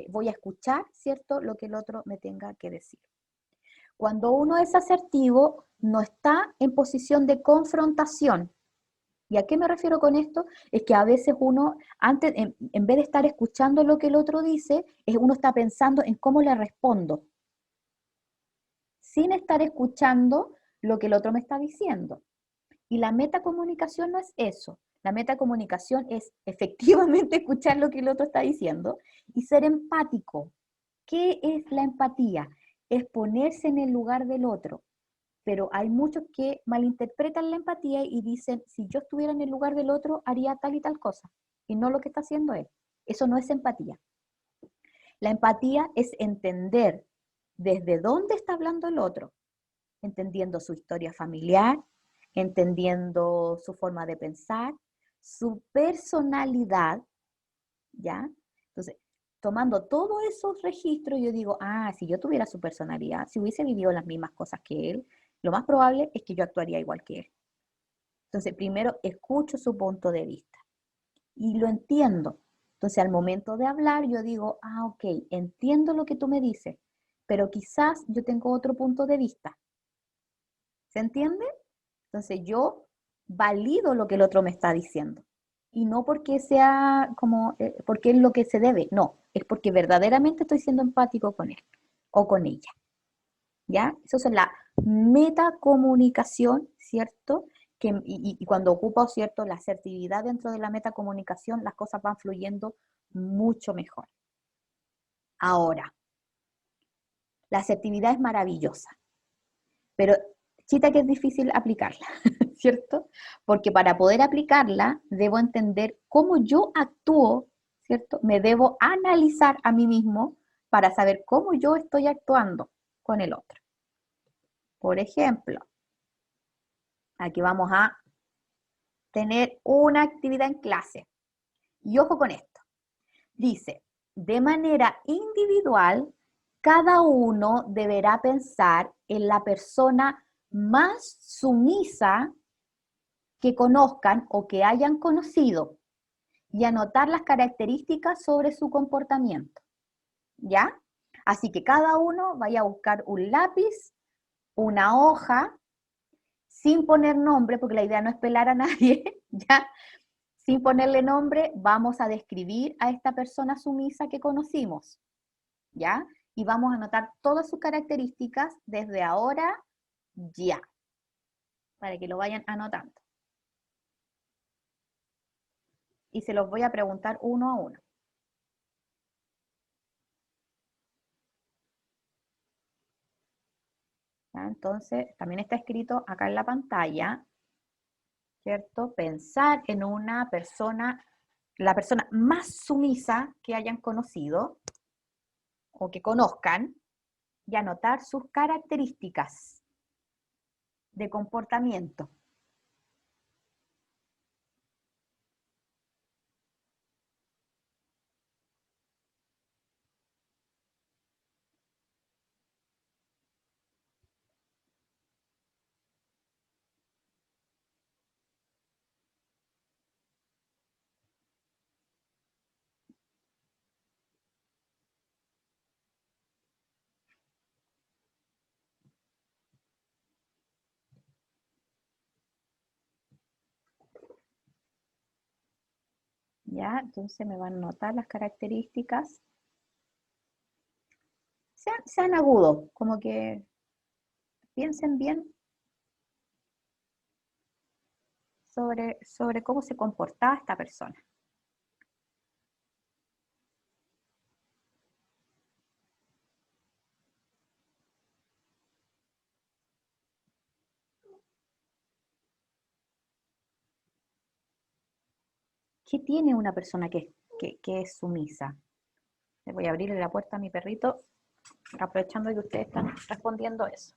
voy a escuchar, ¿cierto? Lo que el otro me tenga que decir. Cuando uno es asertivo, no está en posición de confrontación. ¿Y a qué me refiero con esto? Es que a veces uno, antes, en vez de estar escuchando lo que el otro dice, uno está pensando en cómo le respondo, sin estar escuchando lo que el otro me está diciendo. Y la metacomunicación no es eso. La metacomunicación es efectivamente escuchar lo que el otro está diciendo y ser empático. ¿Qué es la empatía? Es ponerse en el lugar del otro. Pero hay muchos que malinterpretan la empatía y dicen, si yo estuviera en el lugar del otro, haría tal y tal cosa, y no lo que está haciendo él. Eso no es empatía. La empatía es entender desde dónde está hablando el otro, entendiendo su historia familiar, entendiendo su forma de pensar, su personalidad, ¿ya? Entonces, tomando todos esos registros, yo digo, si yo tuviera su personalidad, si hubiese vivido las mismas cosas que él, lo más probable es que yo actuaría igual que él. Entonces, primero escucho su punto de vista y lo entiendo. Entonces, al momento de hablar, yo digo, ok, entiendo lo que tú me dices, pero quizás yo tengo otro punto de vista. ¿Se entiende? Entonces, yo valido lo que el otro me está diciendo. Y no porque sea porque es lo que se debe, no, es porque verdaderamente estoy siendo empático con él o con ella. ¿Ya? Eso es la metacomunicación, ¿cierto? Y cuando ocupo, ¿cierto?, la asertividad dentro de la metacomunicación, las cosas van fluyendo mucho mejor. Ahora, la asertividad es maravillosa, pero chita que es difícil aplicarla, ¿cierto? Porque para poder aplicarla, debo entender cómo yo actúo, ¿cierto? Me debo analizar a mí mismo para saber cómo yo estoy actuando con el otro. Por ejemplo, aquí vamos a tener una actividad en clase. Y ojo con esto. Dice, de manera individual, cada uno deberá pensar en la persona más sumisa que conozcan o que hayan conocido y anotar las características sobre su comportamiento. ¿Ya? Así que cada uno vaya a buscar un lápiz, una hoja, sin poner nombre, porque la idea no es pelar a nadie, ¿ya? Sin ponerle nombre, vamos a describir a esta persona sumisa que conocimos, ¿ya? Y vamos a anotar todas sus características desde ahora, ya, para que lo vayan anotando. Y se los voy a preguntar uno a uno. Entonces, también está escrito acá en la pantalla, ¿cierto? Pensar en una persona, la persona más sumisa que hayan conocido o que conozcan, y anotar sus características de comportamiento. ¿Ya? Entonces me van a anotar las características. Sean agudos, como que piensen bien sobre cómo se comportaba esta persona. ¿Qué tiene una persona que es sumisa? Le voy a abrirle la puerta a mi perrito, aprovechando que ustedes están respondiendo eso.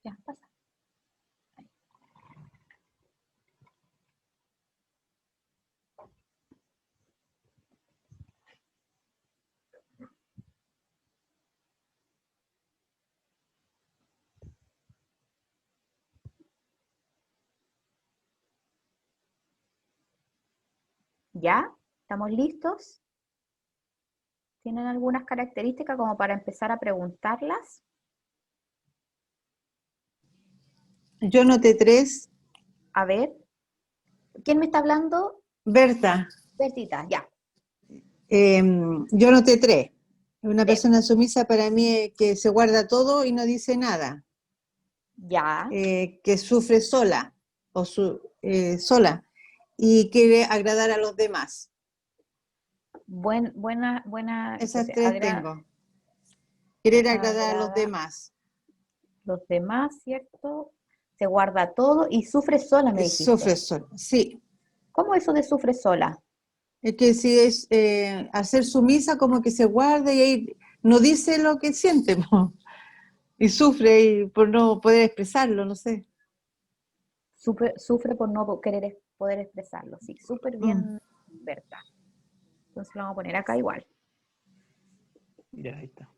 Ya, pasa. ¿Ya? ¿Estamos listos? ¿Tienen algunas características como para empezar a preguntarlas? Yo noté 3. A ver, ¿quién me está hablando? Berta, Bertita, ya. yo noté 3. Una Tres. persona sumisa para mí es que se guarda todo y no dice nada. Ya. Que sufre sola sola y quiere agradar a los demás. Buena. Esas Entonces, 3 tengo. Querer agradar a los agrada demás. los demás, ¿cierto? Se guarda todo y sufre sola, me dijiste. Sufre sola, sí. ¿Cómo eso de sufre sola? Es que si es hacer sumisa, como que se guarda y ahí no dice lo que siente, po. Y sufre y por no poder expresarlo, no sé. Sufre por no querer poder expresarlo. Sí, súper bien, Berta. Entonces lo vamos a poner acá igual. Ya, ahí está.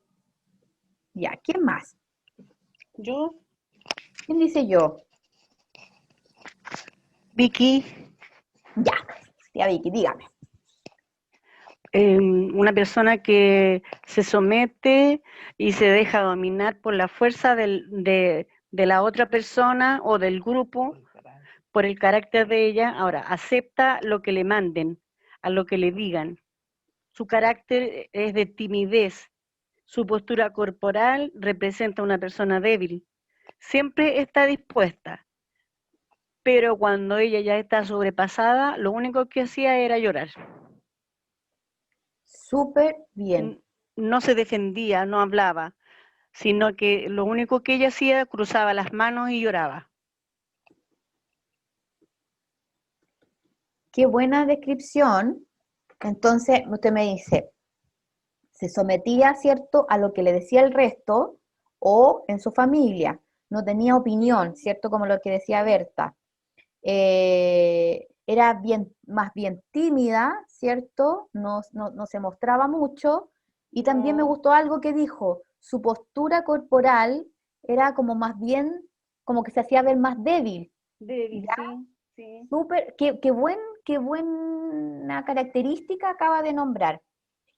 Ya, ¿quién más? Yo, ¿Quién dice yo? Vicky, Ya, tía Vicky, dígame. una persona que se somete y se deja dominar por la fuerza de la otra persona o del grupo, por el carácter de ella. Ahora, acepta lo que le manden, a lo que le digan. Su carácter es de timidez. Su postura corporal representa a una persona débil. Siempre está dispuesta, pero cuando ella ya está sobrepasada, lo único que hacía era llorar. Súper bien. No se defendía, no hablaba, sino que lo único que ella hacía, cruzaba las manos y lloraba. Qué buena descripción. Entonces, usted me dice, se sometía, ¿cierto?, a lo que le decía el resto o en su familia. No tenía opinión, ¿cierto?, como lo que decía Berta. Era más bien tímida, ¿cierto? No se mostraba mucho. Y también me gustó algo que dijo, su postura corporal era como más bien, como que se hacía ver más débil. Débil, ¿Ya? sí. Súper, qué buena característica acaba de nombrar.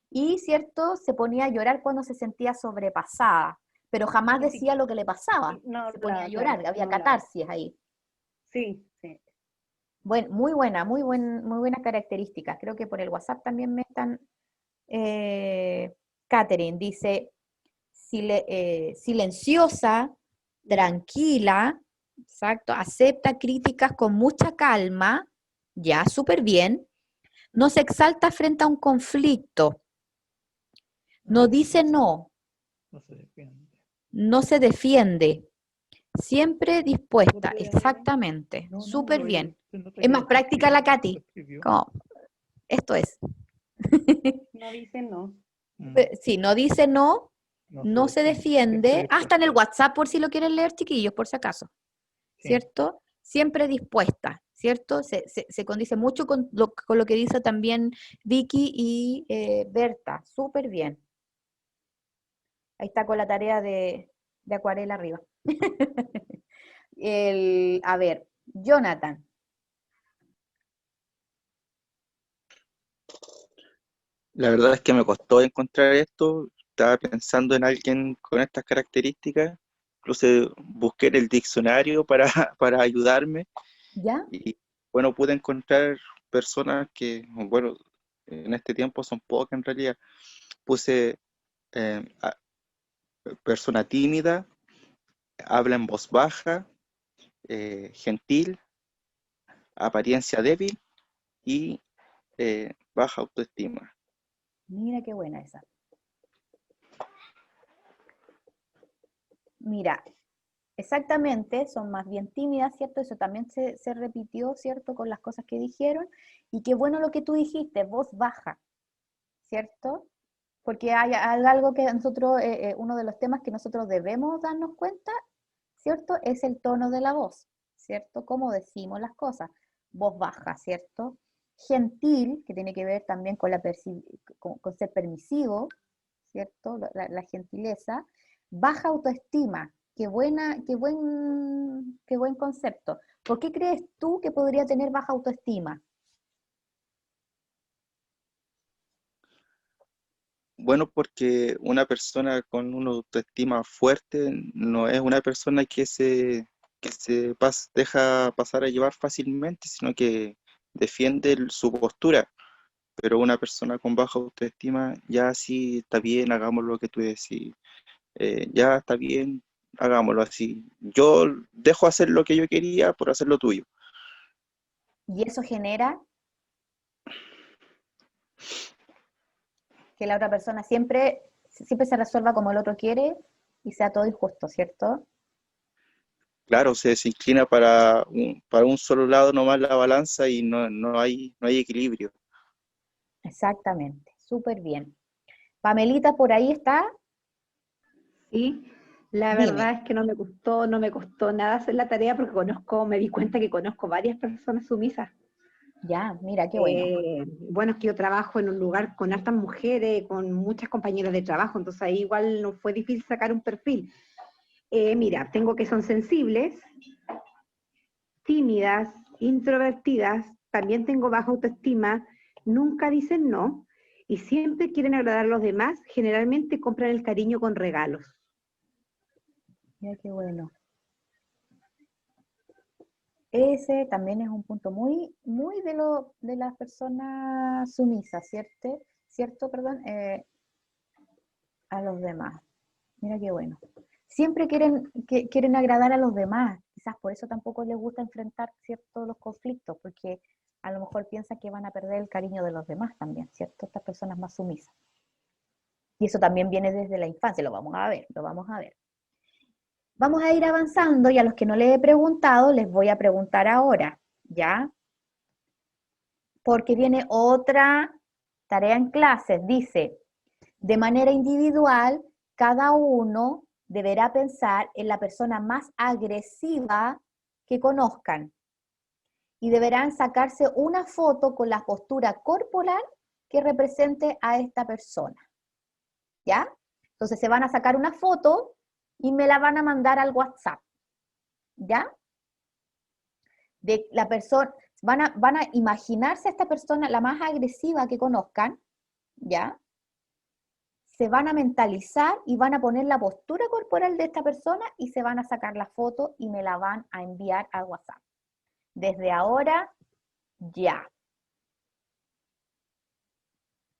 Y, ¿cierto? Se ponía a llorar cuando se sentía sobrepasada, pero jamás decía lo que le pasaba. No, se ponía a claro, llorar, había no catarsis ahí. Sí. Muy buenas características. Creo que por el WhatsApp también me están... Catherine dice, silenciosa, tranquila, exacto, acepta críticas con mucha calma, ya, súper bien. No se exalta frente a un conflicto, No dice no, No se defiende. no se defiende. Siempre dispuesta, ¿Otra vez, amiga? exactamente. No, Súper no, bien. se nota Es que más lo práctica la transcribió, Katy. lo escribió. Como, esto es. No dice no. Sí, no dice no, no se defiende. siempre Hasta en el dispuesta. WhatsApp por si lo quieren leer, chiquillos, por si acaso. Sí. ¿Cierto? Siempre dispuesta, ¿cierto? Se condice mucho con lo que dice también Vicky y Berta. Súper bien. Ahí está con la tarea de acuarela arriba. A ver, Jonathan. La verdad es que me costó encontrar esto. Estaba pensando en alguien con estas características. Incluso busqué en el diccionario para, para ayudarme. ¿Ya? Y bueno, pude encontrar personas que, bueno, en este tiempo son pocas en realidad. Puse persona tímida, habla en voz baja, gentil, apariencia débil y baja autoestima. Mira qué buena esa. Mira, exactamente, son más bien tímidas, ¿cierto? Eso también se repitió, ¿cierto? Con las cosas que dijeron. Y qué bueno lo que tú dijiste, voz baja, ¿cierto? Porque hay algo que nosotros, uno de los temas que nosotros debemos darnos cuenta, ¿cierto? Es el tono de la voz, ¿cierto? Cómo decimos las cosas. Voz baja, ¿cierto? Gentil, que tiene que ver también con, con ser permisivo, ¿cierto? La gentileza. Baja autoestima, qué buen concepto. ¿Por qué crees tú que podría tener baja autoestima? Bueno, porque una persona con una autoestima fuerte no es una persona que se deja pasar a llevar fácilmente, sino que defiende su postura. Pero una persona con baja autoestima, ya sí está bien, hagamos lo que tú decís, ya está bien, hagámoslo así. Yo dejo hacer lo que yo quería por hacer lo tuyo. Y eso genera que la otra persona siempre se resuelva como el otro quiere y sea todo injusto, ¿cierto? Claro, se inclina para un solo lado nomás la balanza y no hay equilibrio. Exactamente, súper bien. Pamelita, por ahí está. Sí, la Dime. verdad es que no me costó nada hacer la tarea porque me di cuenta que conozco varias personas sumisas. Ya, mira, qué bueno. Bueno, es que yo trabajo en un lugar con hartas mujeres, con muchas compañeras de trabajo, entonces ahí igual no fue difícil sacar un perfil. Mira, tengo que son sensibles, tímidas, introvertidas, también tengo baja autoestima, nunca dicen no y siempre quieren agradar a los demás, generalmente compran el cariño con regalos. Mira, qué bueno. Ese también es un punto muy, muy de las personas sumisas, ¿cierto? ¿Cierto, perdón? A los demás. Mira qué bueno. Siempre quieren agradar a los demás. Quizás por eso tampoco les gusta enfrentar ciertos los conflictos, porque a lo mejor piensan que van a perder el cariño de los demás también, ¿cierto? Estas personas más sumisas. Y eso también viene desde la infancia, lo vamos a ver, lo vamos a ver. Vamos a ir avanzando y a los que no les he preguntado, les voy a preguntar ahora, ¿ya? Porque viene otra tarea en clases. Dice, de manera individual, cada uno deberá pensar en la persona más agresiva que conozcan y deberán sacarse una foto con la postura corporal que represente a esta persona. ¿Ya? Entonces se van a sacar una foto y me la van a mandar al WhatsApp. ¿Ya? De la persona, van a imaginarse a esta persona la más agresiva que conozcan, ¿ya? Se van a mentalizar y van a poner la postura corporal de esta persona y se van a sacar la foto y me la van a enviar al WhatsApp. Desde ahora, ya.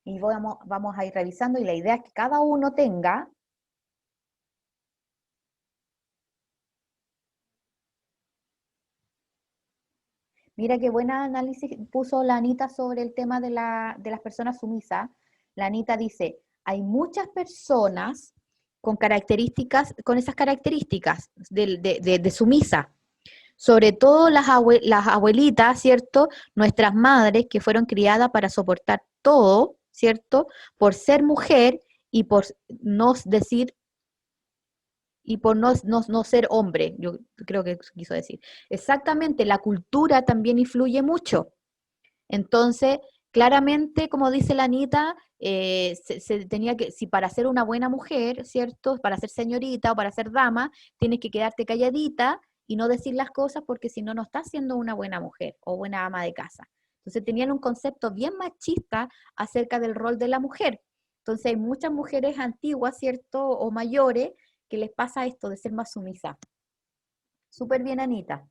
Y vamos a ir revisando y la idea es que cada uno tenga Mira qué buen análisis puso la Anita sobre el tema de las personas sumisas. La Anita dice, hay muchas personas con características, con esas características de sumisa. Sobre todo las abuelitas, ¿cierto? Nuestras madres que fueron criadas para soportar todo, ¿cierto? Por ser mujer y por no decir, y por no ser hombre, yo creo que eso quiso decir. Exactamente, la cultura también influye mucho. Entonces, claramente, como dice la Anita, se tenía que, si para ser una buena mujer, ¿cierto? Para ser señorita o para ser dama, tienes que quedarte calladita y no decir las cosas porque si no, no estás siendo una buena mujer o buena ama de casa. Entonces tenían un concepto bien machista acerca del rol de la mujer. Entonces hay muchas mujeres antiguas, ¿cierto? O mayores que les pasa esto de ser más sumisa. Súper bien, Anita.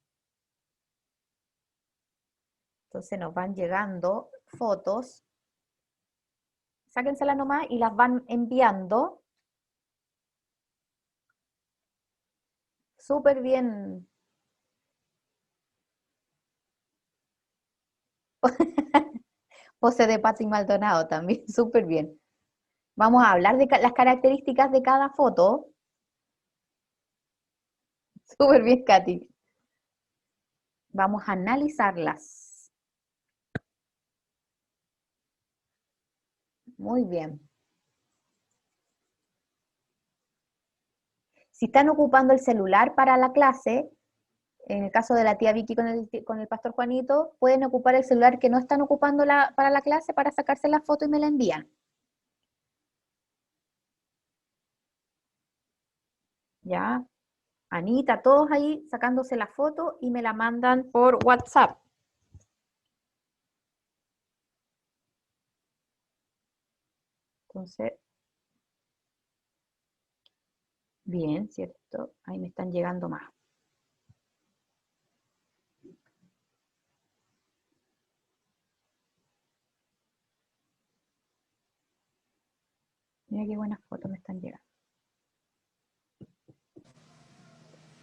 Entonces nos van llegando fotos. Sáquenselas nomás y las van enviando. Súper bien. Pose de Pati Maldonado también, súper bien. Vamos a hablar de las características de cada foto. Súper bien, Katy. Vamos a analizarlas. Muy bien. Si están ocupando el celular para la clase, en el caso de la tía Vicky con el pastor Juanito, pueden ocupar el celular que no están ocupando para la clase para sacarse la foto y me la envían. ¿Ya? Anita, todos ahí sacándose la foto y me la mandan por WhatsApp. Entonces, bien, ¿cierto? Ahí me están llegando más. Mira qué buenas fotos me están llegando.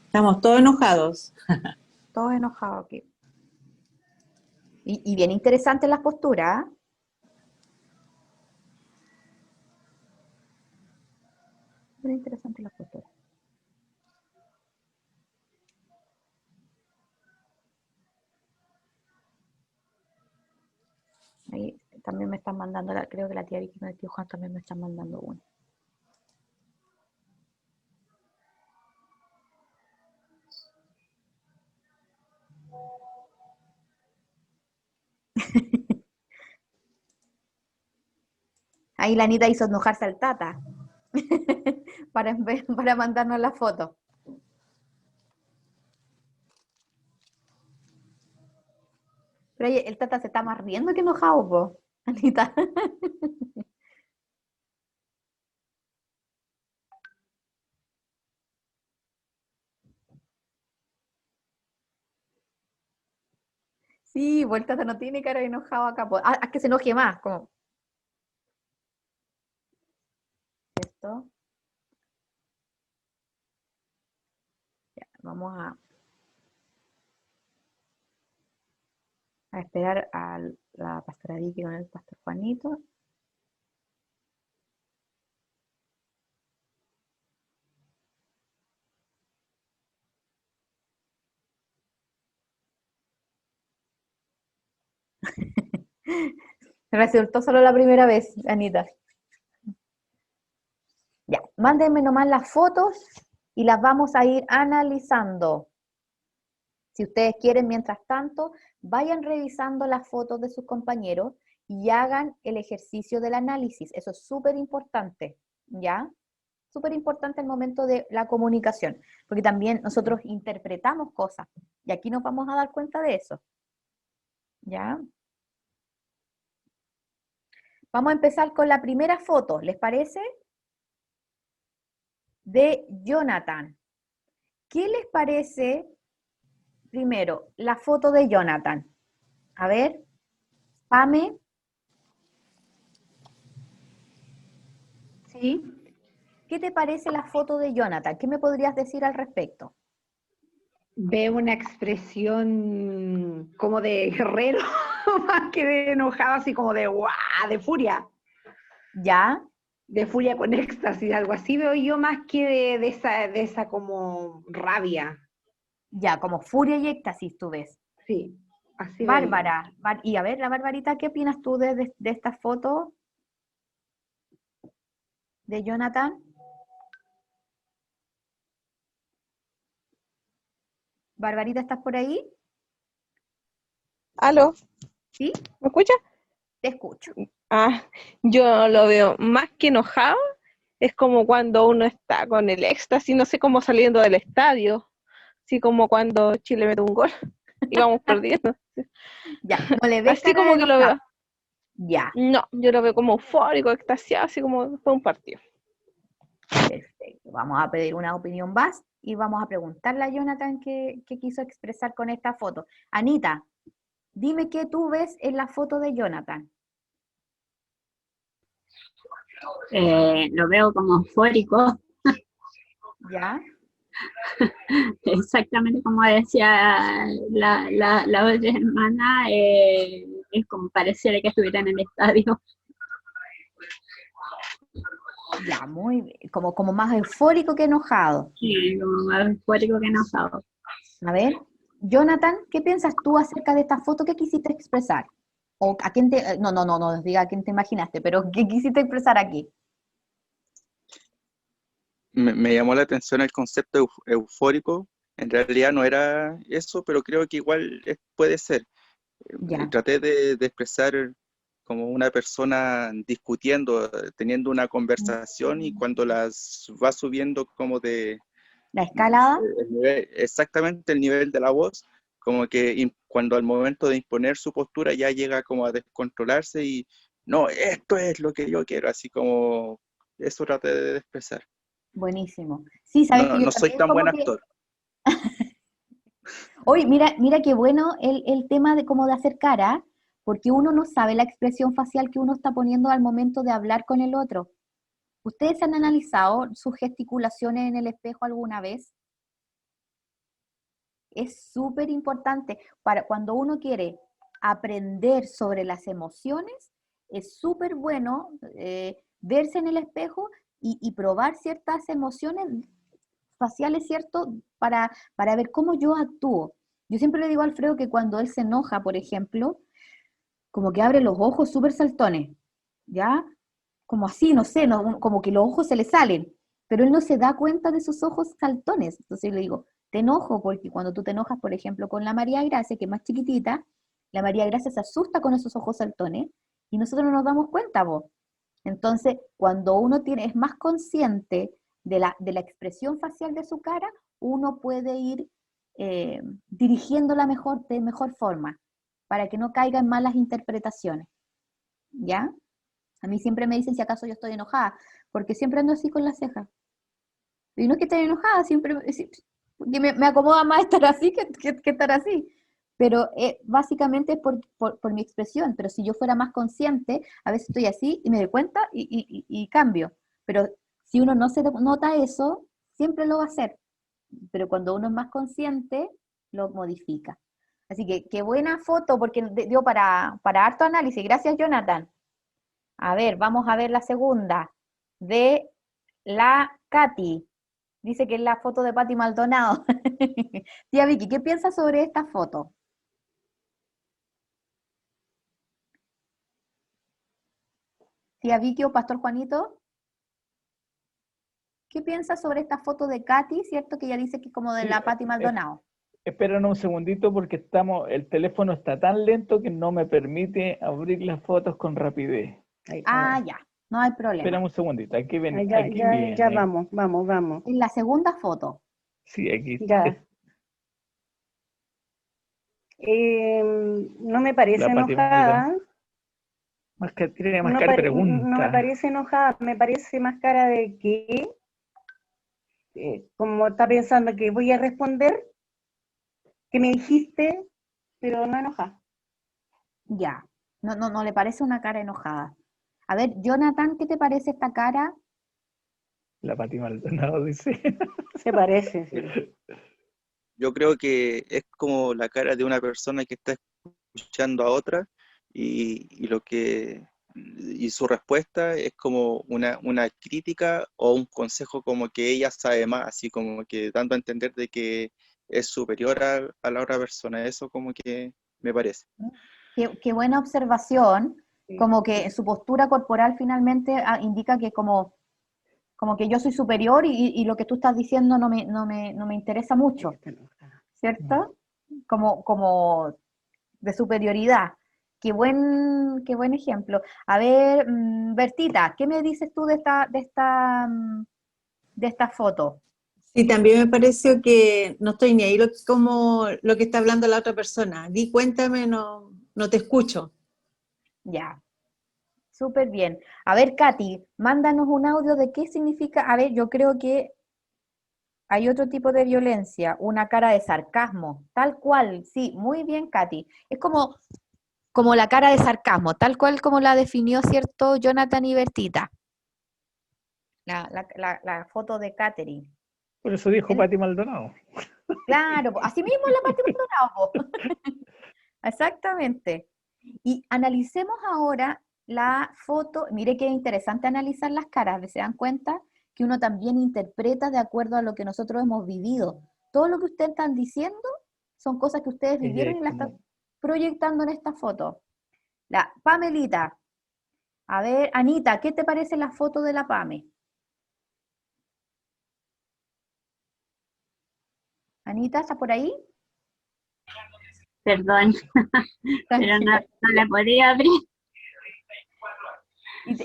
Estamos todos enojados. Todos enojados aquí. Y bien interesante las posturas. Bien interesante las posturas. Ahí también me están mandando, creo que la tía Vicky y el tío Juan también me están mandando uno. Ahí la Anita hizo enojarse al Tata para mandarnos la foto. Pero oye, el Tata se está más riendo que enojado, po, Anita. Sí, pues el Tata no tiene cara de enojado acá. Po. Ah, es que se enoje más, como. Esto. Ya, vamos a esperar a la pastora Vicky con el pastor Juanito. Resultó solo la primera vez, Anita. Ya, mándenme nomás las fotos y las vamos a ir analizando. Si ustedes quieren, mientras tanto, vayan revisando las fotos de sus compañeros y hagan el ejercicio del análisis. Eso es súper importante, ¿ya? Súper importante el momento de la comunicación, porque también nosotros interpretamos cosas y aquí nos vamos a dar cuenta de eso, ¿ya? Vamos a empezar con la primera foto, ¿les parece? De Jonathan. ¿Qué les parece primero la foto de Jonathan? A ver, Pame. Sí. ¿Qué te parece la foto de Jonathan? ¿Qué me podrías decir al respecto? Veo una expresión como de guerrero, más que de enojado, así como de ¡guau!, de furia. ¿Ya? de furia con éxtasis, algo así veo yo más que de esa como rabia. Ya, como furia y éxtasis tú ves. Sí, así veo yo. Bárbara, y a ver, la Barbarita, ¿qué opinas tú de esta foto de Jonathan? Barbarita, ¿estás por ahí? ¿Aló? ¿Sí? ¿Me escucha? Te escucho. Ah, yo lo veo más que enojado, es como cuando uno está con el éxtasis, no sé, como saliendo del estadio, así como cuando Chile mete un gol y vamos perdiendo. Ya, no le ves Así cara de como que lo enojado. veo. Ya, No, yo lo veo como eufórico, extasiado, así como fue un partido. perfecto. Vamos a pedir una opinión más y vamos a preguntarle a Jonathan qué quiso expresar con esta foto. Anita, dime qué tú ves en la foto de Jonathan. Lo veo como eufórico, ¿Ya? exactamente como decía la otra hermana, es como pareciera que estuviera en el estadio. Ya, muy bien. Como más eufórico que enojado. Sí, como más eufórico que enojado. A ver, Jonathan, ¿qué piensas tú acerca de esta foto? ¿Qué quisiste expresar? O a quién te, no diga a quién te imaginaste, pero ¿qué quisiste expresar aquí? Me llamó la atención el concepto eufórico. En realidad no era eso, pero creo que igual puede ser. Ya. Traté de expresar como una persona discutiendo, teniendo una conversación y cuando las va subiendo como de La escalada. exactamente el nivel de la voz, como que cuando al momento de imponer su postura ya llega como a descontrolarse y no, esto es lo que yo quiero, así como eso traté de expresar. Buenísimo. Sí, sabes que No, yo no soy también tan buen como que... actor. Oye, mira qué bueno el tema de cómo de hacer cara, porque uno no sabe la expresión facial que uno está poniendo al momento de hablar con el otro. ¿Ustedes han analizado sus gesticulaciones en el espejo alguna vez? Es súper importante para cuando uno quiere aprender sobre las emociones, es súper bueno verse en el espejo y probar ciertas emociones faciales, ¿cierto? Para ver cómo yo actúo. Yo siempre le digo a Alfredo que cuando él se enoja, por ejemplo, como que abre los ojos súper saltones, ¿ya? Como así, no sé, como que los ojos se le salen, pero él no se da cuenta de sus ojos saltones. Entonces le digo, te enojo, porque cuando tú te enojas, por ejemplo, con la María Gracia, que es más chiquitita, la María Gracia se asusta con esos ojos saltones y nosotros no nos damos cuenta, vos. Entonces, cuando uno es más consciente de la expresión facial de su cara, uno puede ir dirigiéndola de mejor forma, para que no caiga en malas interpretaciones, ¿ya? A mí siempre me dicen si acaso yo estoy enojada, porque siempre ando así con las cejas. Y no es que esté enojada, siempre porque me acomoda más estar así que estar así. Pero básicamente es por mi expresión. Pero si yo fuera más consciente, a veces estoy así y me doy cuenta y cambio. Pero si uno no se nota eso, siempre lo va a hacer. Pero cuando uno es más consciente, lo modifica. Así que qué buena foto, porque dio para harto análisis. Gracias, Jonathan. A ver, vamos a ver la segunda, de la Katy. Dice que es la foto de Patti Maldonado. Tía Vicky, ¿qué piensas sobre esta foto? Tía Vicky o Pastor Juanito, ¿qué piensas sobre esta foto de Katy, cierto? Que ella dice que es como de Sí, la Patti Maldonado. esperen un segundito porque el teléfono está tan lento que no me permite abrir las fotos con rapidez. Ah, ya, no hay problema. Esperen un segundito, aquí viene. Ya vamos. En la segunda foto. Sí, aquí. Ya. No me parece La Pati enojada. tiene más cara de pregunta. No me parece enojada, me parece más cara de que, como está pensando que voy a responder, que me dijiste, pero no enojada. Ya, no le parece una cara enojada. A ver, Jonathan, ¿qué te parece esta cara? La Pati Maldonado dice. Se parece, sí. Yo creo que es como la cara de una persona que está escuchando a otra y lo que y su respuesta es como una crítica o un consejo como que ella sabe más, así como que dando a entender de que es superior a la otra persona. Eso como que me parece. Qué buena observación, como que su postura corporal finalmente indica que como que yo soy superior y lo que tú estás diciendo no me interesa mucho, ¿cierto? Como de superioridad. Qué buen ejemplo. A ver, Bertita, ¿qué me dices tú de esta foto? Sí, también me pareció que no estoy ni ahí como lo que está hablando la otra persona. Cuéntame, no te escucho. Ya, súper bien. A ver, Katy, mándanos un audio de qué significa. A ver, yo creo que hay otro tipo de violencia, una cara de sarcasmo, tal cual. Sí, muy bien, Katy. Es como la cara de sarcasmo, tal cual como la definió, ¿cierto? Jonathan y Bertita. La foto de Catherine. Por eso dijo Pati Maldonado. Claro, así mismo la Pati Maldonado. Exactamente. Y analicemos ahora la foto. Mire qué interesante analizar las caras. ¿Se dan cuenta? Que uno también interpreta de acuerdo a lo que nosotros hemos vivido. Todo lo que ustedes están diciendo son cosas que ustedes vivieron y las están proyectando en esta foto. La Pamelita. A ver, Anita, ¿qué te parece la foto de la Pame? Anita, ¿está por ahí? Perdón, pero no la podía abrir.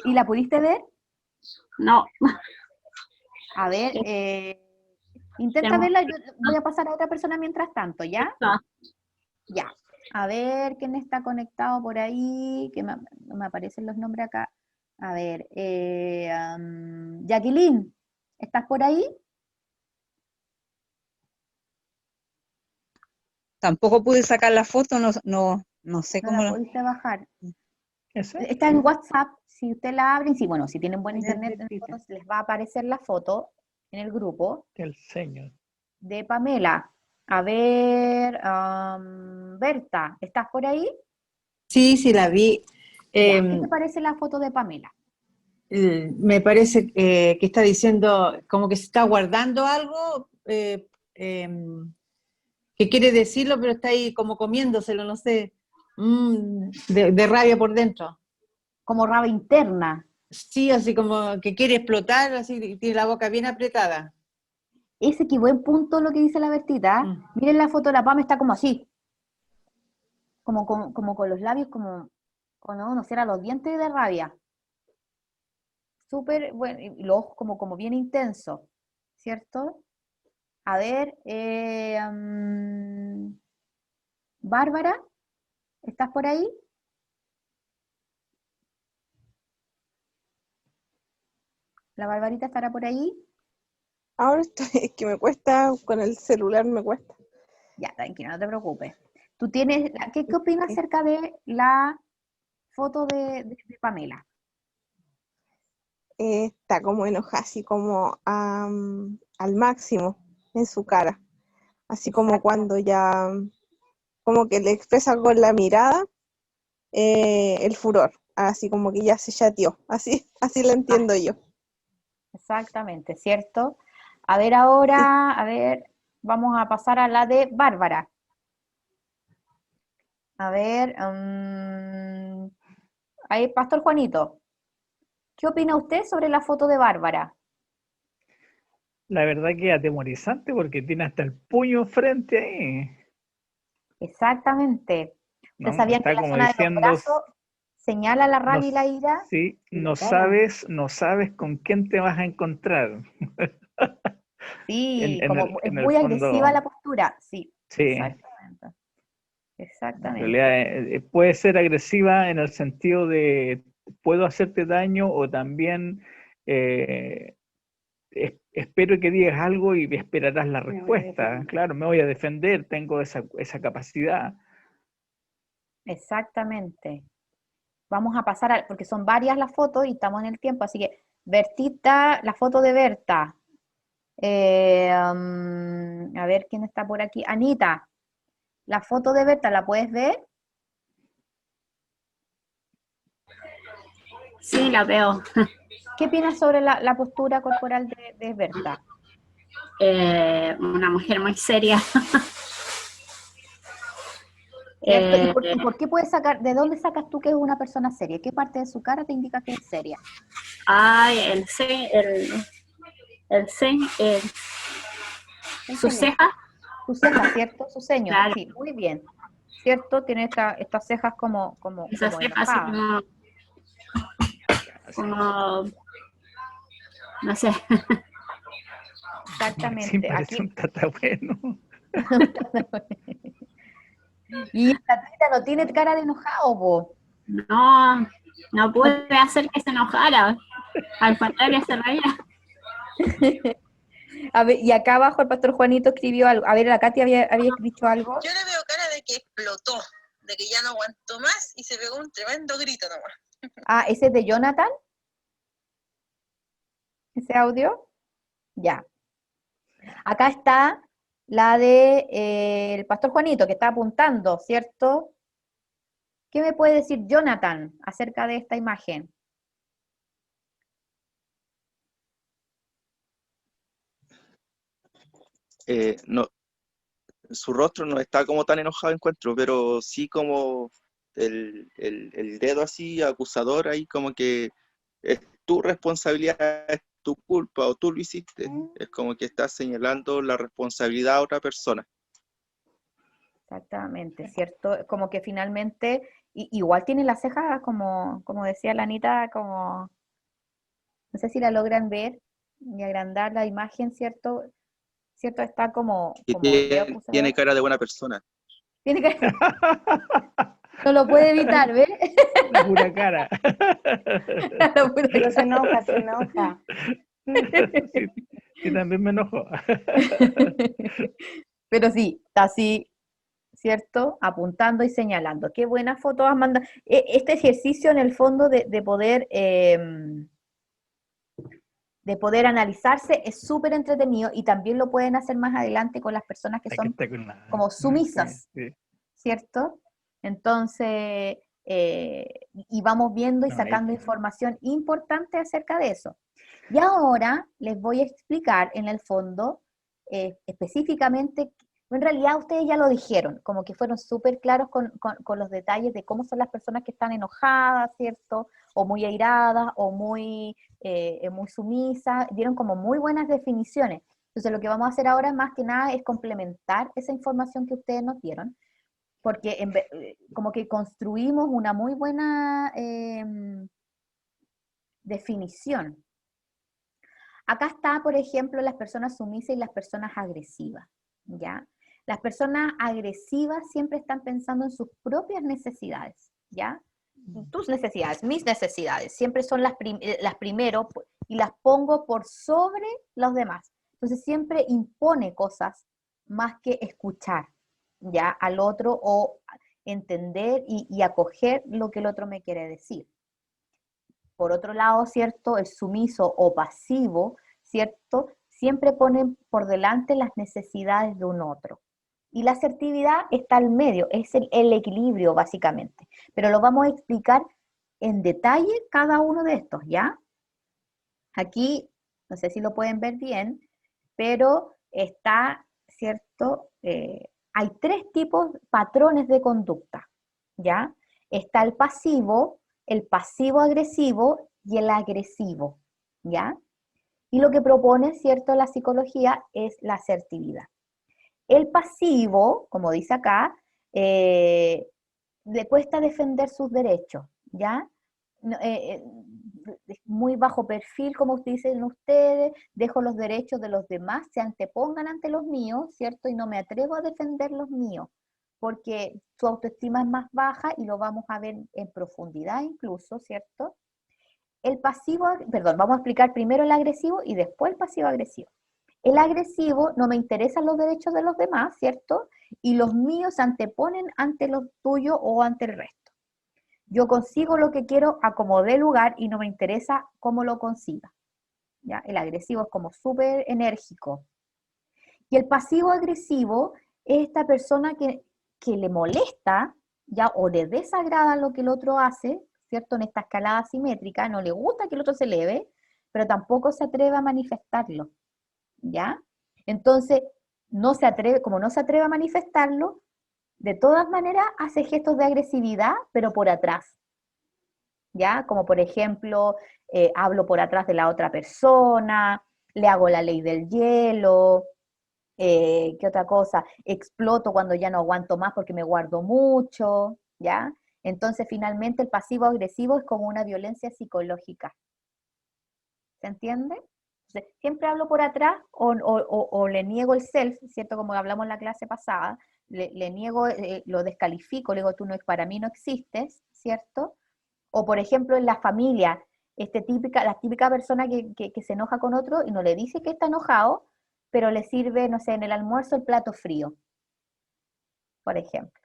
¿Y la pudiste ver? No. A ver, intenta verla, yo voy a pasar a otra persona mientras tanto, ¿ya? Ya. A ver quién está conectado por ahí, que no me aparecen los nombres acá. A ver, Jacqueline, ¿estás por ahí? Tampoco pude sacar la foto, no sé No cómo. la pudiste bajar. ¿Ese? Está en WhatsApp, si usted la abren, sí, bueno, si tienen buen internet, en fotos, les va a aparecer la foto en el grupo El señor. de Pamela. A ver, Berta, ¿estás por ahí? Sí, la vi. ¿Qué te parece la foto de Pamela? Me parece que está diciendo como que se está guardando algo, que quiere decirlo, pero está ahí como comiéndoselo, no sé, de rabia por dentro. Como rabia interna. Sí, así como que quiere explotar, así, y tiene la boca bien apretada. Ese qué buen punto lo que dice la Bertita. Miren la foto de la Pame, está como así. Como con los labios, como no cierra los dientes de rabia. Súper bueno, y los ojos como bien intensos, ¿cierto? A ver, Bárbara, ¿estás por ahí? ¿La Barbarita estará por ahí? Ahora estoy, es que me cuesta, con el celular me cuesta. Ya, tranquila, no te preocupes. ¿Tú tienes, qué opinas acerca de la foto de Pamela? Está como enojada, así como al máximo en su cara. Así como cuando ya, como que le expresa con la mirada el furor. Así como que ya se chateó. Así la entiendo yo. Exactamente, ¿cierto? A ver ahora, vamos a pasar a la de Bárbara. A ver, ahí, Pastor Juanito, ¿qué opina usted sobre la foto de Bárbara? La verdad que es atemorizante porque tiene hasta el puño frente ahí. Exactamente. ¿Ustedes ¿No? sabían que Está la como zona de los diciendo, brazos señala la rabia y la ira? sí, no sabes con quién te vas a encontrar. Sí, es en el muy agresiva fondo, la postura. Sí, sí. exactamente. En Exactamente. realidad puede ser agresiva en el sentido de puedo hacerte daño o también espero que digas algo y esperarás la respuesta. Claro, me voy a defender, tengo esa capacidad. Exactamente. Vamos a pasar porque son varias las fotos y estamos en el tiempo, así que Bertita, la foto de Berta. A ver quién está por aquí. Anita, la foto de Berta, ¿la puedes ver? Sí, la veo. ¿Qué opinas sobre la postura corporal de Berta? Una mujer muy seria. ¿Cierto? ¿Y por qué puedes sacar, de dónde sacas tú que es una persona seria? ¿Qué parte de su cara te indica que es seria? Ay, su ceja. Su ceja, ¿cierto? Su ceño, Claro. sí, muy bien. ¿Cierto? Tiene estas cejas como Esas cejas así enojadas. como, no sé. Exactamente. Sí, parece Aquí. un tatabueno. Y esta tita no tiene cara de enojado, po. No, no pude hacer que se enojara. Al contrario, se reía. A ver, y acá abajo el pastor Juanito escribió algo. A ver, la Katy había dicho algo. Yo le veo cara de que explotó, de que ya no aguantó más y se pegó un tremendo grito nomás. Ah, ¿ese es de Jonathan? ¿Ese audio? Ya. Acá está la de el pastor Juanito, que está apuntando, ¿cierto? ¿Qué me puede decir Jonathan acerca de esta imagen? No, su rostro no está como tan enojado, encuentro, pero sí como el dedo así acusador ahí, como que es tu responsabilidad, es tu culpa o tú lo hiciste. Es como que estás señalando la responsabilidad a otra persona. Exactamente, ¿cierto? Como que finalmente, igual tiene las cejas como decía la Anita, como, no sé si la logran ver y agrandar la imagen, ¿cierto? ¿Cierto? Está como Y el dedo acusador. tiene cara de buena persona. Tiene que... No lo puede evitar, ¿ves? La pura cara. Pero se enoja, se enoja. Sí, también me enojo. Pero sí, está así, ¿cierto? Apuntando y señalando. Qué buena foto has mandado. Este ejercicio en el fondo de poder analizarse es súper entretenido y también lo pueden hacer más adelante con las personas que son como sumisas, ¿cierto? Entonces, y vamos viendo y sacando información importante acerca de eso. Y ahora les voy a explicar en el fondo específicamente, en realidad ustedes ya lo dijeron, como que fueron súper claros con los detalles de cómo son las personas que están enojadas, ¿cierto? O muy airadas, o muy sumisas, dieron como muy buenas definiciones. Entonces lo que vamos a hacer ahora más que nada es complementar esa información que ustedes nos dieron, porque como que construimos una muy buena definición. Acá está, por ejemplo, las personas sumisas y las personas agresivas, ¿ya? Las personas agresivas siempre están pensando en sus propias necesidades, ¿ya? Tus necesidades, mis necesidades, siempre son las primero y las pongo por sobre los demás. Entonces siempre impone cosas más que escuchar, ¿ya? Al otro o entender y acoger lo que el otro me quiere decir. Por otro lado, ¿cierto? El sumiso o pasivo, ¿cierto? Siempre ponen por delante las necesidades de un otro. Y la asertividad está al medio, es el equilibrio básicamente. Pero lo vamos a explicar en detalle cada uno de estos, ¿ya? Aquí, no sé si lo pueden ver bien, pero está, ¿cierto? Hay tres tipos, patrones de conducta, ¿ya? Está el pasivo agresivo y el agresivo, ¿ya? Y lo que propone, ¿cierto?, la psicología es la asertividad. El pasivo, como dice acá, le cuesta defender sus derechos, ¿ya? Muy bajo perfil, como dicen ustedes, dejo los derechos de los demás, se antepongan ante los míos, ¿cierto? Y no me atrevo a defender los míos, porque su autoestima es más baja y lo vamos a ver en profundidad incluso, ¿cierto? El pasivo, perdón, vamos a explicar primero el agresivo y después el pasivo agresivo. El agresivo no me interesan los derechos de los demás, ¿cierto? Y los míos se anteponen ante los tuyos o ante el resto. Yo consigo lo que quiero a como dé lugar y no me interesa cómo lo consiga, ¿ya? El agresivo es como súper enérgico. Y el pasivo agresivo es esta persona que le molesta, ¿ya? O le desagrada lo que el otro hace, ¿cierto? En esta escalada simétrica, no le gusta que el otro se eleve, pero tampoco se atreve a manifestarlo, ¿ya? Entonces, como no se atreve a manifestarlo, de todas maneras hace gestos de agresividad, pero por atrás, ¿ya? Como por ejemplo, hablo por atrás de la otra persona, le hago la ley del hielo, ¿qué otra cosa? Exploto cuando ya no aguanto más porque me guardo mucho, ¿ya? Entonces, finalmente, el pasivo-agresivo es como una violencia psicológica. ¿Se entiende? Entonces, siempre hablo por atrás o le niego el self, ¿cierto? Como hablamos en la clase pasada, le niego, lo descalifico, le digo, tú no, para mí no existes, ¿cierto? O por ejemplo, en la familia, la típica persona que se enoja con otro y no le dice que está enojado, pero le sirve, no sé, en el almuerzo el plato frío, por ejemplo.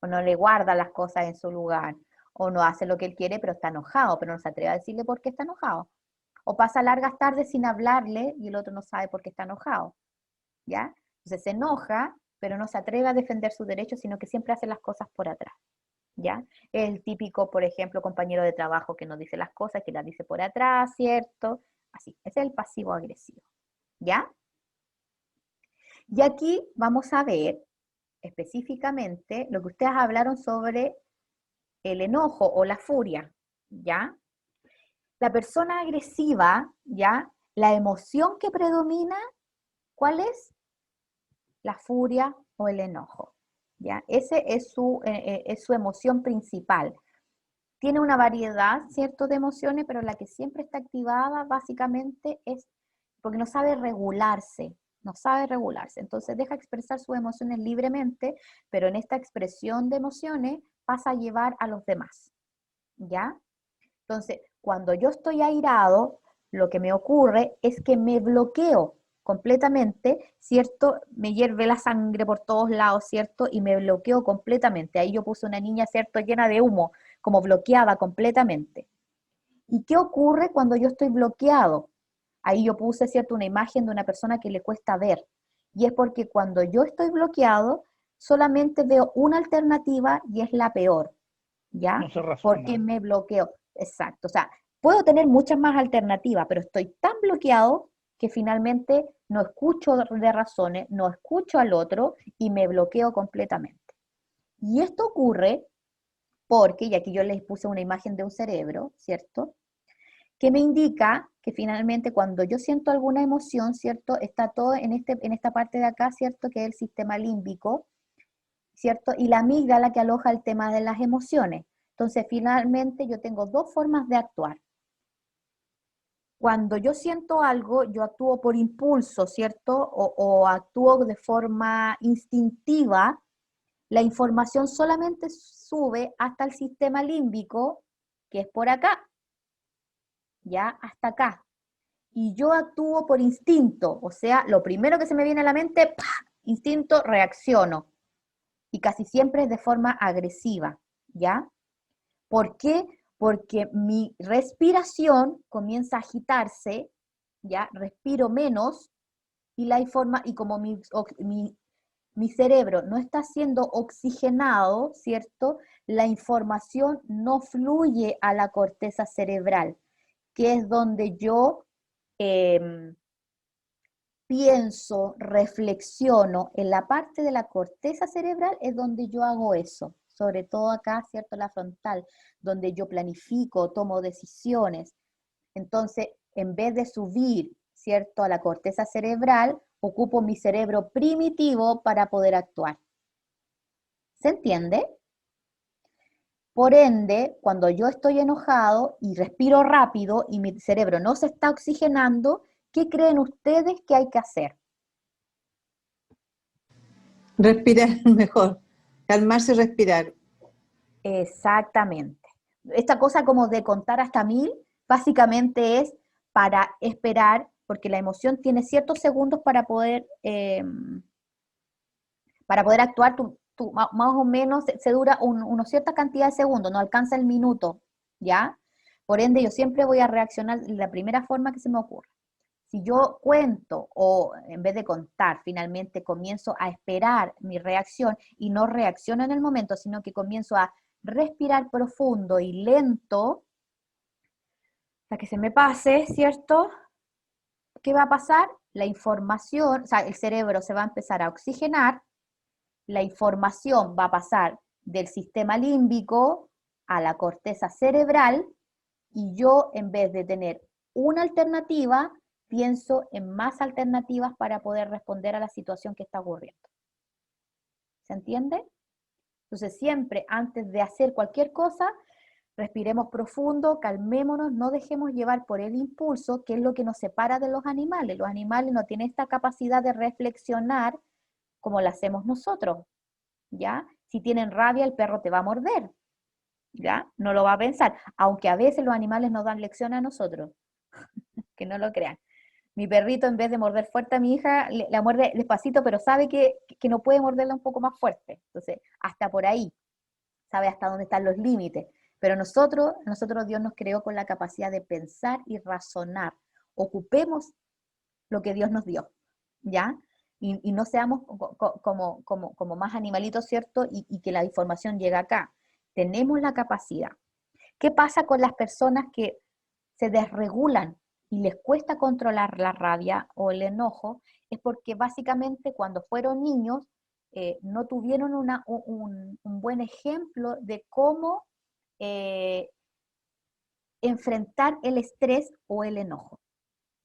O no le guarda las cosas en su lugar, o no hace lo que él quiere, pero está enojado, pero no se atreve a decirle por qué está enojado. O pasa largas tardes sin hablarle y el otro no sabe por qué está enojado, ¿ya? Entonces se enoja, pero no se atreve a defender sus derechos, sino que siempre hace las cosas por atrás, ¿ya? El típico, por ejemplo, compañero de trabajo que no dice las cosas, que las dice por atrás, ¿cierto? Así, ese es el pasivo agresivo, ¿ya? Y aquí vamos a ver específicamente lo que ustedes hablaron sobre el enojo o la furia, ¿ya? La persona agresiva, ¿ya? La emoción que predomina, ¿cuál es? La furia o el enojo, ¿ya? Ese es su emoción principal. Tiene una variedad, ¿cierto?, de emociones, pero la que siempre está activada básicamente es porque no sabe regularse, no sabe regularse. Entonces deja expresar sus emociones libremente, pero en esta expresión de emociones pasa a llevar a los demás, ¿ya? Entonces, cuando yo estoy airado, lo que me ocurre es que me bloqueo completamente, ¿cierto? Me hierve la sangre por todos lados, ¿cierto? Y me bloqueo completamente. Ahí yo puse una niña, ¿cierto?, llena de humo, como bloqueada completamente. ¿Y qué ocurre cuando yo estoy bloqueado? Ahí yo puse, ¿cierto?, una imagen de una persona que le cuesta ver. Y es porque cuando yo estoy bloqueado, solamente veo una alternativa y es la peor, ¿ya? No se razona. Porque me bloqueo. Exacto. O sea, puedo tener muchas más alternativas, pero estoy tan bloqueado que finalmente no escucho de razones, no escucho al otro y me bloqueo completamente. Y esto ocurre porque, y aquí yo les puse una imagen de un cerebro, ¿cierto?, que me indica que finalmente cuando yo siento alguna emoción, ¿cierto?, está todo en esta parte de acá, ¿cierto?, que es el sistema límbico, ¿cierto?, y la amígdala que aloja el tema de las emociones. Entonces, finalmente yo tengo dos formas de actuar. Cuando yo siento algo, yo actúo por impulso, ¿cierto?, o actúo de forma instintiva. La información solamente sube hasta el sistema límbico, que es por acá, ya hasta acá. Y yo actúo por instinto, o sea, lo primero que se me viene a la mente, ¡pah!, instinto, reacciono. Y casi siempre es de forma agresiva, ¿ya? ¿Por qué? Porque mi respiración comienza a agitarse, ¿ya? Respiro menos y como mi cerebro no está siendo oxigenado, ¿cierto?, la información no fluye a la corteza cerebral, que es donde yo pienso, reflexiono. En la parte de la corteza cerebral es donde yo hago eso, sobre todo acá, ¿cierto?, la frontal, donde yo planifico, tomo decisiones. Entonces, en vez de subir, ¿cierto?, a la corteza cerebral, ocupo mi cerebro primitivo para poder actuar. ¿Se entiende? Por ende, cuando yo estoy enojado y respiro rápido y mi cerebro no se está oxigenando, ¿qué creen ustedes que hay que hacer? Respirar mejor, calmarse y respirar. Exactamente. Esta cosa como de contar hasta 1000, básicamente es para esperar, porque la emoción tiene ciertos segundos para poder actuar. Más o menos se dura una cierta cantidad de segundos, no alcanza el minuto, ¿ya? Por ende, yo siempre voy a reaccionar de la primera forma que se me ocurra. Si yo cuento o en vez de contar, finalmente comienzo a esperar mi reacción y no reacciono en el momento, sino que comienzo a respirar profundo y lento, hasta que se me pase, ¿cierto? ¿Qué va a pasar? La información, o sea, el cerebro se va a empezar a oxigenar, la información va a pasar del sistema límbico a la corteza cerebral, y yo, en vez de tener una alternativa, pienso en más alternativas para poder responder a la situación que está ocurriendo. ¿Se entiende? Entonces, siempre antes de hacer cualquier cosa, respiremos profundo, calmémonos, no dejemos llevar por el impulso, que es lo que nos separa de los animales. Los animales no tienen esta capacidad de reflexionar como la hacemos nosotros, ¿ya? Si tienen rabia, el perro te va a morder, ¿ya? No lo va a pensar, aunque a veces los animales nos dan lección a nosotros, que no lo crean. Mi perrito, en vez de morder fuerte a mi hija, la muerde despacito, pero sabe que no puede morderla un poco más fuerte. Entonces, hasta por ahí, sabe hasta dónde están los límites. Pero nosotros Dios nos creó con la capacidad de pensar y razonar. Ocupemos lo que Dios nos dio, ¿ya? Y no seamos como más animalitos, ¿cierto? Y que la información llegue acá. Tenemos la capacidad. ¿Qué pasa con las personas que se desregulan y les cuesta controlar la rabia o el enojo? Es porque básicamente cuando fueron niños no tuvieron un buen ejemplo de cómo enfrentar el estrés o el enojo.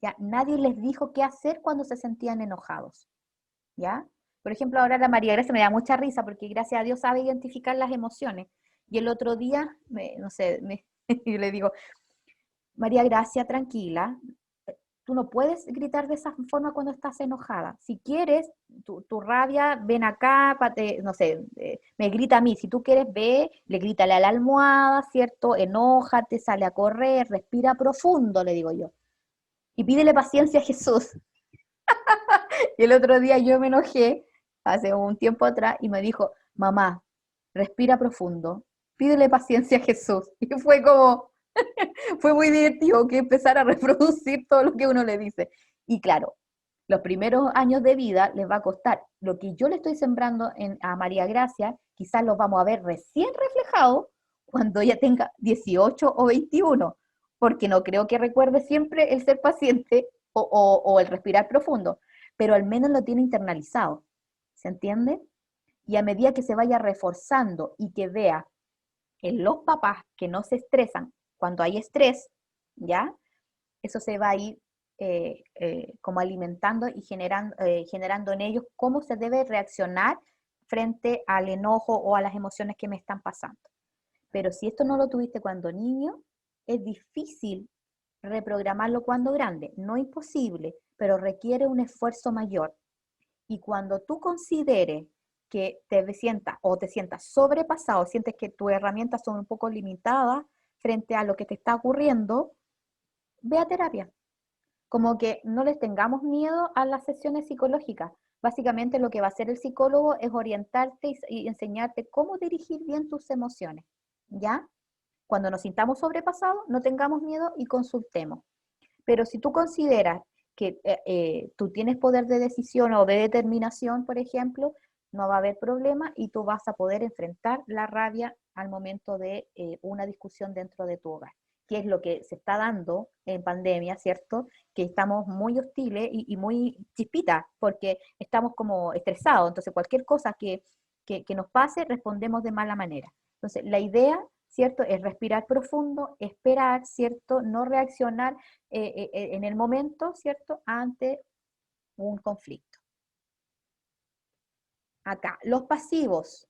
¿Ya? Nadie les dijo qué hacer cuando se sentían enojados. ¿Ya? Por ejemplo, ahora la María Gracia me da mucha risa porque gracias a Dios sabe identificar las emociones. Y el otro día, yo le digo, María Gracia, tranquila, tú no puedes gritar de esa forma cuando estás enojada. Si quieres, tu rabia, ven acá, me grita a mí. Si tú quieres, ve, le grítale a la almohada, ¿cierto? Enójate, sale a correr, respira profundo, le digo yo. Y pídele paciencia a Jesús. Y el otro día yo me enojé, hace un tiempo atrás, y me dijo, mamá, respira profundo, pídele paciencia a Jesús. Y fue como... fue muy divertido que empezar a reproducir todo lo que uno le dice. Y claro, los primeros años de vida les va a costar. Lo que yo le estoy sembrando a María Gracia, quizás los vamos a ver recién reflejados cuando ella tenga 18 o 21, porque no creo que recuerde siempre el ser paciente o el respirar profundo, pero al menos lo tiene internalizado. ¿Se entiende? Y a medida que se vaya reforzando y que vea en los papás que no se estresan, cuando hay estrés, ¿ya? Eso se va a ir como alimentando y generando en ellos cómo se debe reaccionar frente al enojo o a las emociones que me están pasando. Pero si esto no lo tuviste cuando niño, es difícil reprogramarlo cuando grande. No imposible, pero requiere un esfuerzo mayor. Y cuando tú consideres que te sientas sobrepasado, sientes que tus herramientas son un poco limitadas frente a lo que te está ocurriendo, ve a terapia. Como que no les tengamos miedo a las sesiones psicológicas. Básicamente lo que va a hacer el psicólogo es orientarte y enseñarte cómo dirigir bien tus emociones, ¿ya? Cuando nos sintamos sobrepasados, no tengamos miedo y consultemos. Pero si tú consideras que tú tienes poder de decisión o de determinación, por ejemplo, no va a haber problema y tú vas a poder enfrentar la rabia al momento de una discusión dentro de tu hogar, que es lo que se está dando en pandemia, ¿cierto? Que estamos muy hostiles y muy chispitas, porque estamos como estresados, entonces cualquier cosa que nos pase, respondemos de mala manera. Entonces, la idea, ¿cierto?, es respirar profundo, esperar, ¿cierto?, no reaccionar en el momento, ¿cierto?, ante un conflicto. Acá, los pasivos.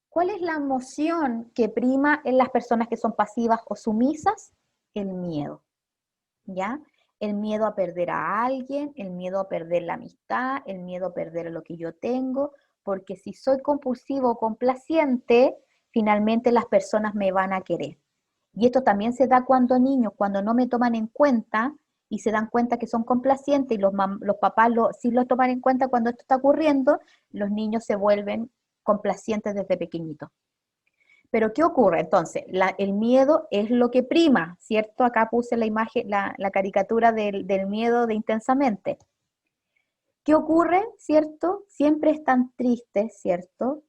¿Cuál es la emoción que prima en las personas que son pasivas o sumisas? El miedo, ¿ya? El miedo a perder a alguien, el miedo a perder la amistad, el miedo a perder lo que yo tengo, porque si soy compulsivo o complaciente, finalmente las personas me van a querer. Y esto también se da cuando niños, cuando no me toman en cuenta y se dan cuenta que son complacientes y los papás sí lo toman en cuenta cuando esto está ocurriendo, los niños se vuelven complacientes desde pequeñitos. Pero ¿qué ocurre? Entonces, el miedo es lo que prima, ¿cierto? Acá puse la imagen, la caricatura del miedo de Intensamente. ¿Qué ocurre, cierto? Siempre están tristes, ¿cierto?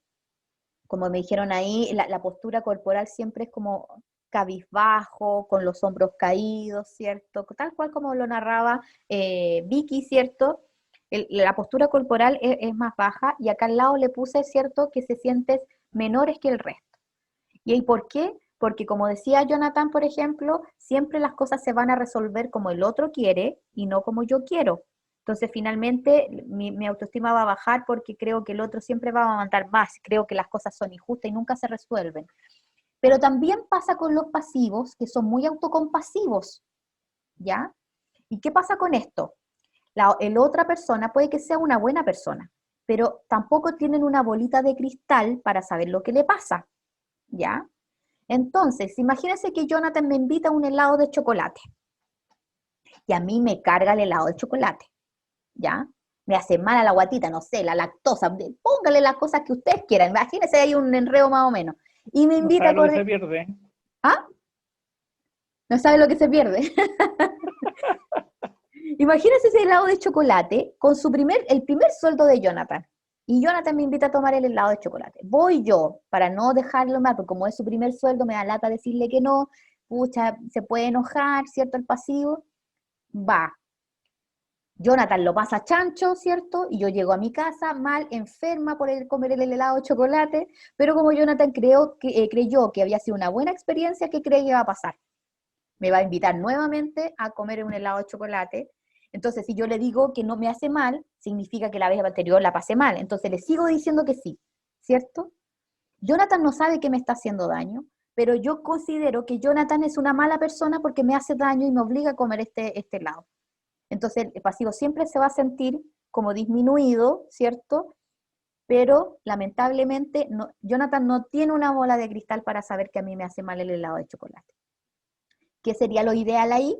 como me dijeron ahí, la postura corporal siempre es como cabizbajo, con los hombros caídos, ¿cierto? Tal cual como lo narraba Vicky, ¿cierto? La postura corporal es más baja, y acá al lado le puse, ¿cierto?, que se sientes menores que el resto. ¿Y ahí por qué? Porque como decía Jonathan, por ejemplo, siempre las cosas se van a resolver como el otro quiere y no como yo quiero. Entonces, finalmente, mi autoestima va a bajar porque creo que el otro siempre va a aguantar más, creo que las cosas son injustas y nunca se resuelven. Pero también pasa con los pasivos, que son muy autocompasivos, ¿ya? ¿Y qué pasa con esto? La otra persona puede que sea una buena persona, pero tampoco tienen una bolita de cristal para saber lo que le pasa, ¿ya? Entonces, imagínense que Jonathan me invita a un helado de chocolate, y a mí me carga el helado de chocolate, ¿ya? Me hace mal a la guatita, no sé, la lactosa, póngale las cosas que ustedes quieran, imagínense ahí un enredo más o menos. Y me invita a No sabe lo que se pierde. ¿Ah? No sabe lo que se pierde. Imagínense ese helado de chocolate con el primer sueldo de Jonathan. Y Jonathan me invita a tomar el helado de chocolate. Voy yo, para no dejarlo más, porque como es su primer sueldo, me da lata decirle que no, pucha, se puede enojar, ¿cierto? El pasivo. Va. Jonathan lo pasa chancho, ¿cierto? Y yo llego a mi casa mal, enferma por comer el helado de chocolate, pero como Jonathan creyó que había sido una buena experiencia, ¿qué cree que va a pasar? Me va a invitar nuevamente a comer un helado de chocolate. Entonces, si yo le digo que no me hace mal, significa que la vez anterior la pasé mal. Entonces, le sigo diciendo que sí, ¿cierto? Jonathan no sabe que me está haciendo daño, pero yo considero que Jonathan es una mala persona porque me hace daño y me obliga a comer este helado. Entonces, el pasivo siempre se va a sentir como disminuido, ¿cierto? Pero, lamentablemente, Jonathan no tiene una bola de cristal para saber que a mí me hace mal el helado de chocolate. ¿Qué sería lo ideal ahí?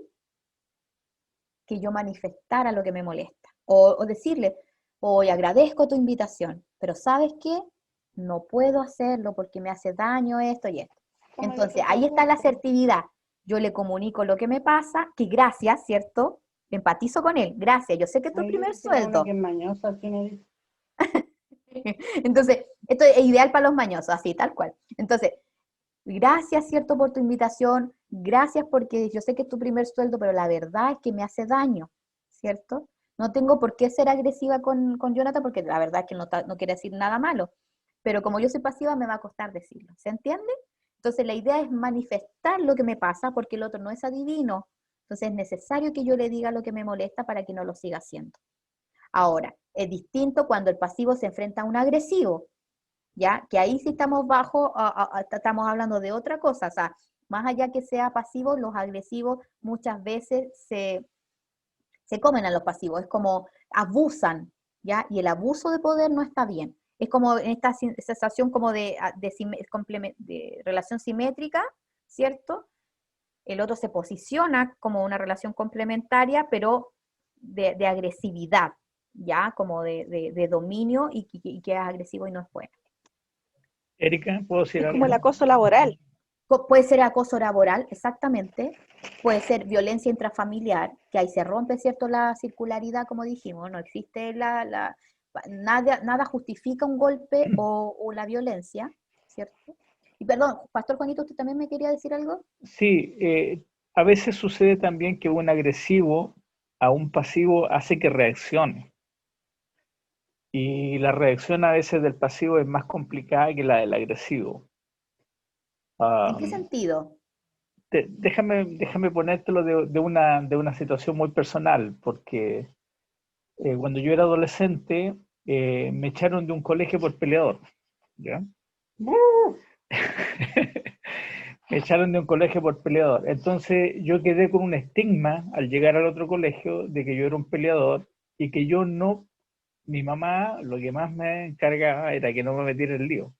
Que yo manifestara lo que me molesta. O decirle, hoy agradezco tu invitación, pero ¿sabes qué? No puedo hacerlo porque me hace daño esto y esto. Entonces, ahí está la asertividad. Yo le comunico lo que me pasa, que gracias, ¿cierto? Empatizo con él. Gracias, yo sé que es tu primer sueldo. Entonces, esto es ideal para los mañosos, así, tal cual. Entonces, gracias, ¿cierto?, por tu invitación, gracias porque yo sé que es tu primer sueldo, pero la verdad es que me hace daño, ¿cierto? No tengo por qué ser agresiva con Jonathan, porque la verdad es que no quiere decir nada malo, pero como yo soy pasiva, me va a costar decirlo, ¿se entiende? Entonces la idea es manifestar lo que me pasa, porque el otro no es adivino, entonces es necesario que yo le diga lo que me molesta para que no lo siga haciendo. Ahora, es distinto cuando el pasivo se enfrenta a un agresivo, ¿ya? Que ahí sí estamos estamos hablando de otra cosa, o sea, más allá que sea pasivo, los agresivos muchas veces se comen a los pasivos, es como abusan, ¿ya? Y el abuso de poder no está bien. Es como en esta sensación como de relación simétrica, ¿cierto? El otro se posiciona como una relación complementaria, pero de agresividad, ¿ya? Como de dominio y que es agresivo y no es bueno. Erika, ¿puedo decir algo? Como el acoso laboral. Puede ser acoso laboral, exactamente. Puede ser violencia intrafamiliar, que ahí se rompe, ¿cierto?, la circularidad, como dijimos. No existe nada justifica un golpe o la violencia, ¿cierto? Y perdón, Pastor Juanito, ¿usted también me quería decir algo? Sí, a veces sucede también que un agresivo a un pasivo hace que reaccione. Y la reacción a veces del pasivo es más complicada que la del agresivo. ¿En qué sentido? Déjame ponértelo de una situación muy personal, porque cuando yo era adolescente me echaron de un colegio por peleador, ¿ya? Me echaron de un colegio por peleador. Entonces yo quedé con un estigma al llegar al otro colegio de que yo era un peleador y que yo no, mi mamá lo que más me encargaba era que no me metiera en lío.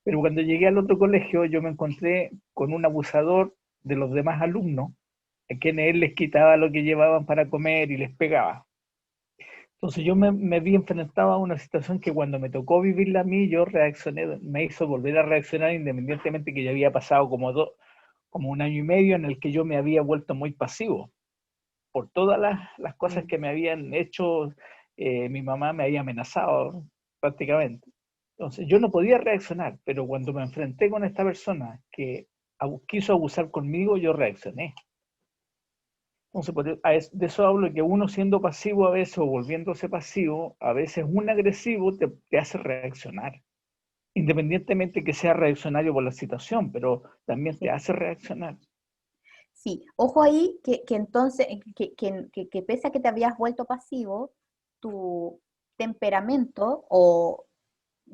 Pero cuando llegué al otro colegio yo me encontré con un abusador de los demás alumnos, a quienes él les quitaba lo que llevaban para comer y les pegaba. Entonces yo me vi enfrentado a una situación que cuando me tocó vivirla a mí, yo reaccioné, me hizo volver a reaccionar independientemente que ya había pasado como un año y medio en el que yo me había vuelto muy pasivo. Por todas las cosas que me habían hecho, mi mamá me había amenazado prácticamente. Entonces yo no podía reaccionar, pero cuando me enfrenté con esta persona que quiso abusar conmigo, yo reaccioné. Entonces, de eso hablo, que uno siendo pasivo a veces o volviéndose pasivo, a veces un agresivo te hace reaccionar. Independientemente que sea reaccionario por la situación, pero también te hace reaccionar. Sí, ojo ahí que entonces, que pese a que te habías vuelto pasivo, tu temperamento, o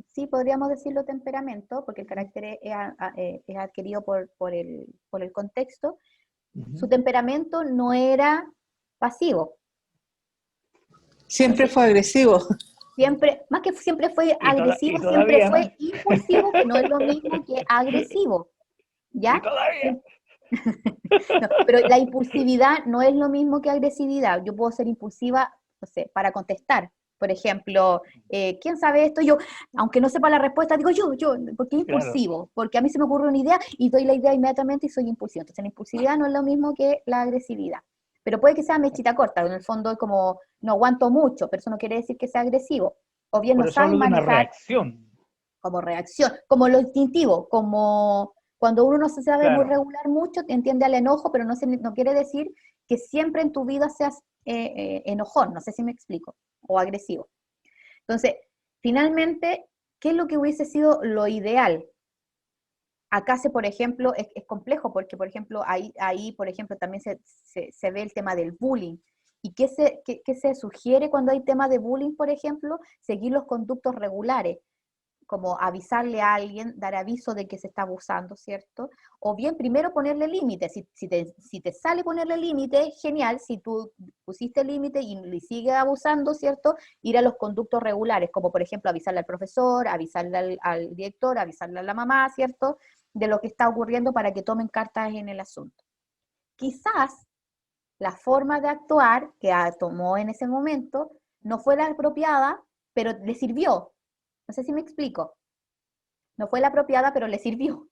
sí podríamos decirlo temperamento, porque el carácter es adquirido por el contexto, su temperamento no era pasivo. Siempre fue agresivo. Siempre, más que siempre fue agresivo, siempre fue impulsivo, que no es lo mismo que agresivo. ¿Ya? Y todavía. No, pero la impulsividad no es lo mismo que agresividad. Yo puedo ser impulsiva, no sé, para contestar. Por ejemplo, ¿quién sabe esto? Yo, aunque no sepa la respuesta, digo yo, porque es impulsivo, claro. Porque a mí se me ocurre una idea y doy la idea inmediatamente y soy impulsivo. Entonces la impulsividad no es lo mismo que la agresividad. Pero puede que sea mechita corta, en el fondo es como, no aguanto mucho, pero eso no quiere decir que sea agresivo. O bien no sabe manejar. Una reacción. Como reacción, como lo instintivo, como cuando uno no se sabe muy regular mucho, te entiende al enojo, pero no quiere decir que siempre en tu vida seas enojón, no sé si me explico, o agresivo. Entonces, finalmente, ¿qué es lo que hubiese sido lo ideal? Acá por ejemplo, es complejo, porque por ejemplo, ahí por ejemplo, también se ve el tema del bullying. ¿Y qué se sugiere cuando hay tema de bullying, por ejemplo? Seguir los conductos regulares, como avisarle a alguien, dar aviso de que se está abusando, ¿cierto? O bien primero ponerle límite. Si te sale ponerle límite, genial. Si tú pusiste límite y sigue abusando, ¿cierto? Ir a los conductos regulares, como por ejemplo avisarle al profesor, avisarle al director, avisarle a la mamá, ¿cierto? De lo que está ocurriendo para que tomen cartas en el asunto. Quizás la forma de actuar que tomó en ese momento no fue la apropiada, pero le sirvió. No sé si me explico. No fue la apropiada, pero le sirvió.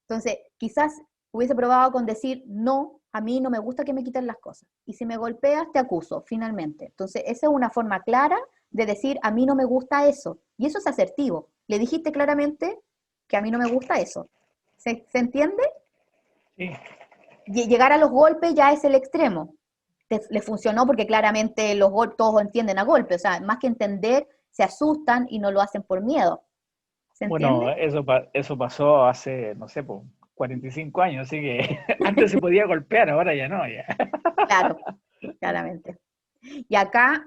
Entonces, quizás hubiese probado con decir, no, a mí no me gusta que me quiten las cosas. Y si me golpeas, te acuso, finalmente. Entonces, esa es una forma clara de decir, a mí no me gusta eso. Y eso es asertivo. Le dijiste claramente que a mí no me gusta eso. ¿Se entiende? Sí. Llegar a los golpes ya es el extremo. Le funcionó porque claramente los golpes, todos entienden a golpes. O sea, más que entender, se asustan y no lo hacen por miedo. ¿Se entiende? Bueno, eso pasó hace, no sé, 45 años, así que antes se podía golpear, ahora ya no. Ya. Claro, claramente. Y acá,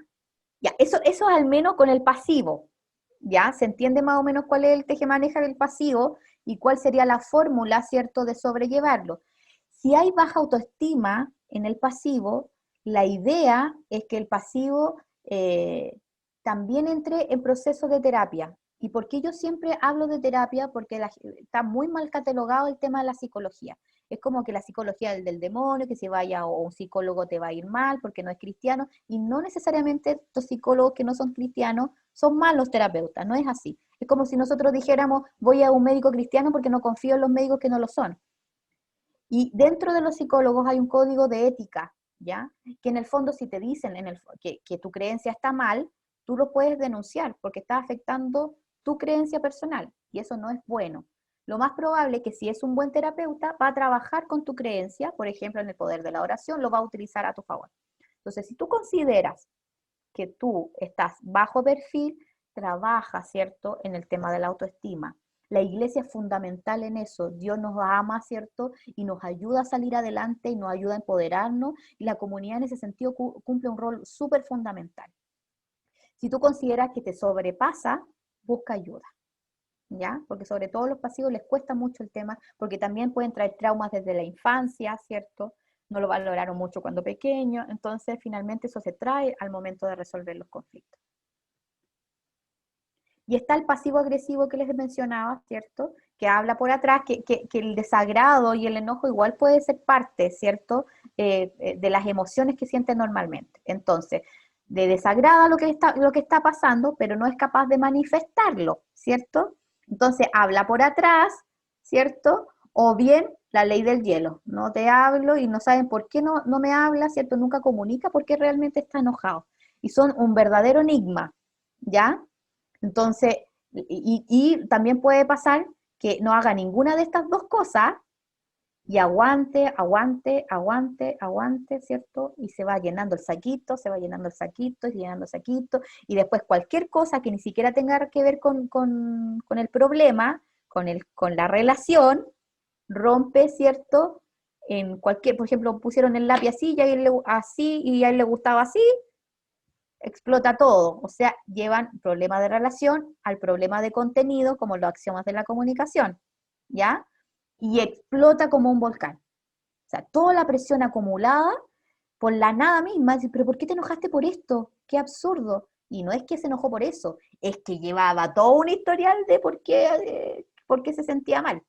ya, eso es al menos con el pasivo, ¿ya? Se entiende más o menos cuál es el tejemaneja del pasivo y cuál sería la fórmula, ¿cierto?, de sobrellevarlo. Si hay baja autoestima en el pasivo, la idea es que el pasivo también entre en proceso de terapia. ¿Y por qué yo siempre hablo de terapia? Porque está muy mal catalogado el tema de la psicología. Es como que la psicología es del demonio, que si vaya a un psicólogo te va a ir mal porque no es cristiano, y no necesariamente los psicólogos que no son cristianos son malos terapeutas, no es así. Es como si nosotros dijéramos, voy a un médico cristiano porque no confío en los médicos que no lo son. Y dentro de los psicólogos hay un código de ética, ¿ya? Que en el fondo si te dicen que tu creencia está mal, tú lo puedes denunciar porque está afectando tu creencia personal y eso no es bueno. Lo más probable es que si es un buen terapeuta va a trabajar con tu creencia, por ejemplo en el poder de la oración, lo va a utilizar a tu favor. Entonces si tú consideras que tú estás bajo perfil, trabaja, ¿cierto?, en el tema de la autoestima. La iglesia es fundamental en eso. Dios nos ama, ¿cierto? Y nos ayuda a salir adelante y nos ayuda a empoderarnos. Y la comunidad en ese sentido cumple un rol súper fundamental. Si tú consideras que te sobrepasa, busca ayuda, ¿ya? Porque sobre todo a los pasivos les cuesta mucho el tema, porque también pueden traer traumas desde la infancia, ¿cierto? No lo valoraron mucho cuando pequeños, entonces finalmente eso se trae al momento de resolver los conflictos. Y está el pasivo agresivo que les mencionaba, ¿cierto? Que habla por atrás, que el desagrado y el enojo igual puede ser parte, ¿cierto? De las emociones que siente normalmente. Entonces, le desagrada lo que está pasando, pero no es capaz de manifestarlo, ¿cierto? Entonces, habla por atrás, ¿cierto? O bien la ley del hielo. No te hablo y no saben por qué no me habla, ¿cierto? Nunca comunica porque realmente está enojado. Y son un verdadero enigma, ¿ya? Entonces, Y también puede pasar que no haga ninguna de estas dos cosas y aguante, aguante, aguante, aguante, ¿cierto? Y se va llenando el saquito, se va llenando el saquito, y llenando el saquito, y después cualquier cosa que ni siquiera tenga que ver con el problema, con la relación, rompe, ¿cierto? En cualquier, por ejemplo, pusieron el lápiz así y a él le gustaba así, explota todo. O sea, llevan problema de relación al problema de contenido, como los axiomas de la comunicación, ¿ya? Y explota como un volcán. O sea, toda la presión acumulada por la nada misma, pero ¿por qué te enojaste por esto? ¡Qué absurdo! Y no es que se enojó por eso, es que llevaba todo un historial de por qué se sentía mal.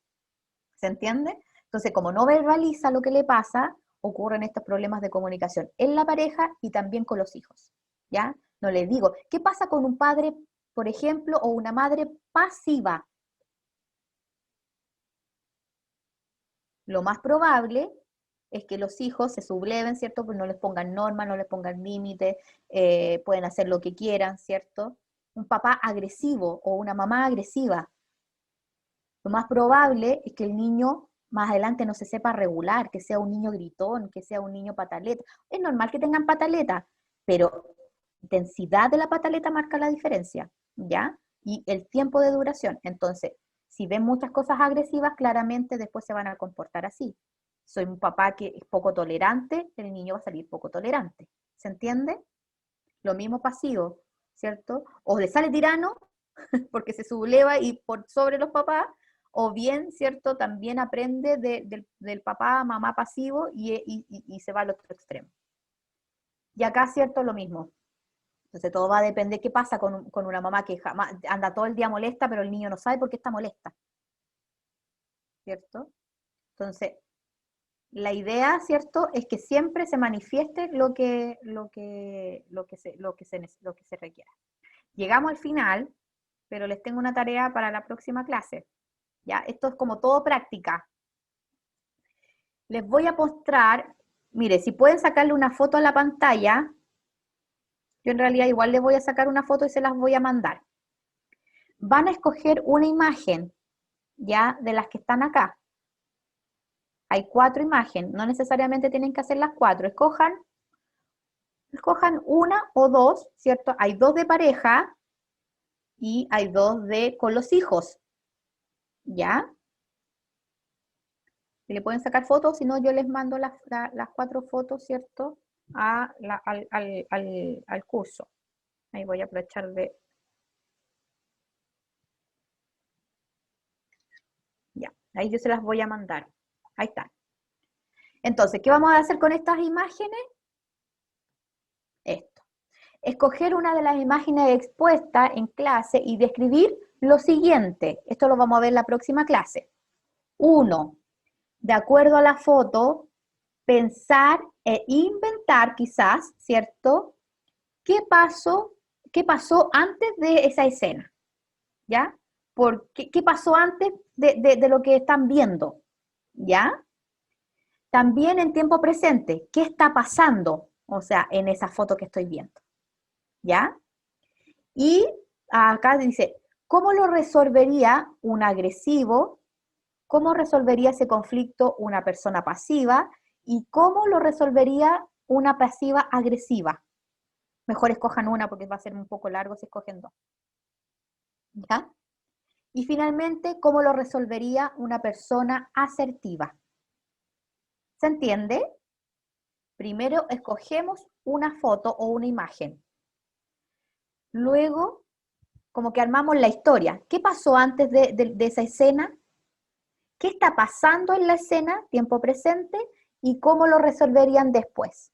¿Se entiende? Entonces, como no verbaliza lo que le pasa, ocurren estos problemas de comunicación en la pareja y también con los hijos, ¿ya? No les digo, ¿qué pasa con un padre, por ejemplo, o una madre pasiva? Lo más probable es que los hijos se subleven, ¿cierto? Pues no les pongan normas, no les pongan límites, pueden hacer lo que quieran, ¿cierto? Un papá agresivo o una mamá agresiva. Lo más probable es que el niño más adelante no se sepa regular, que sea un niño gritón, que sea un niño pataleta. Es normal que tengan pataleta, pero la intensidad de la pataleta marca la diferencia, ¿ya? Y el tiempo de duración. Entonces, si ven muchas cosas agresivas, claramente después se van a comportar así. Soy un papá que es poco tolerante, el niño va a salir poco tolerante. ¿Se entiende? Lo mismo pasivo, ¿cierto? O le sale tirano porque se subleva y por sobre los papás, o bien, ¿cierto? También aprende del papá, mamá pasivo y se va al otro extremo. Y acá, ¿cierto? Lo mismo. Entonces todo va a depender qué pasa con una mamá que jamás anda todo el día molesta, pero el niño no sabe por qué está molesta. ¿Cierto? Entonces, la idea, ¿cierto?, es que siempre se manifieste lo que se requiera. Llegamos al final, pero les tengo una tarea para la próxima clase. ¿Ya? Esto es como todo práctica. Les voy a mostrar, mire, si pueden sacarle una foto a la pantalla, yo en realidad igual les voy a sacar una foto y se las voy a mandar. Van a escoger una imagen, ¿ya?, de las que están acá. Hay 4 imágenes, no necesariamente tienen que hacer las 4. Escojan una o 2, ¿cierto? Hay 2 de pareja y hay 2 con los hijos, ¿ya? Si le pueden sacar fotos, si no yo les mando las 4 fotos, ¿cierto?, al curso. Ahí voy a aprovechar de... Ya, ahí yo se las voy a mandar. Ahí están. Entonces, ¿qué vamos a hacer con estas imágenes? Esto. Escoger una de las imágenes expuestas en clase y describir lo siguiente. Esto lo vamos a ver en la próxima clase. 1. De acuerdo a la foto, pensar e inventar quizás, ¿cierto? ¿Qué pasó antes de esa escena? ¿Ya? ¿Qué pasó antes de lo que están viendo? ¿Ya? También en tiempo presente, ¿qué está pasando? O sea, en esa foto que estoy viendo. ¿Ya? Y acá dice, ¿cómo lo resolvería un agresivo? ¿Cómo resolvería ese conflicto una persona pasiva? ¿Y cómo lo resolvería una pasiva agresiva? Mejor escojan una porque va a ser un poco largo si escogen 2. ¿Ya? Y finalmente, ¿cómo lo resolvería una persona asertiva? ¿Se entiende? Primero escogemos una foto o una imagen. Luego, como que armamos la historia. ¿Qué pasó antes de esa escena? ¿Qué está pasando en la escena, tiempo presente? ¿Y cómo lo resolverían después?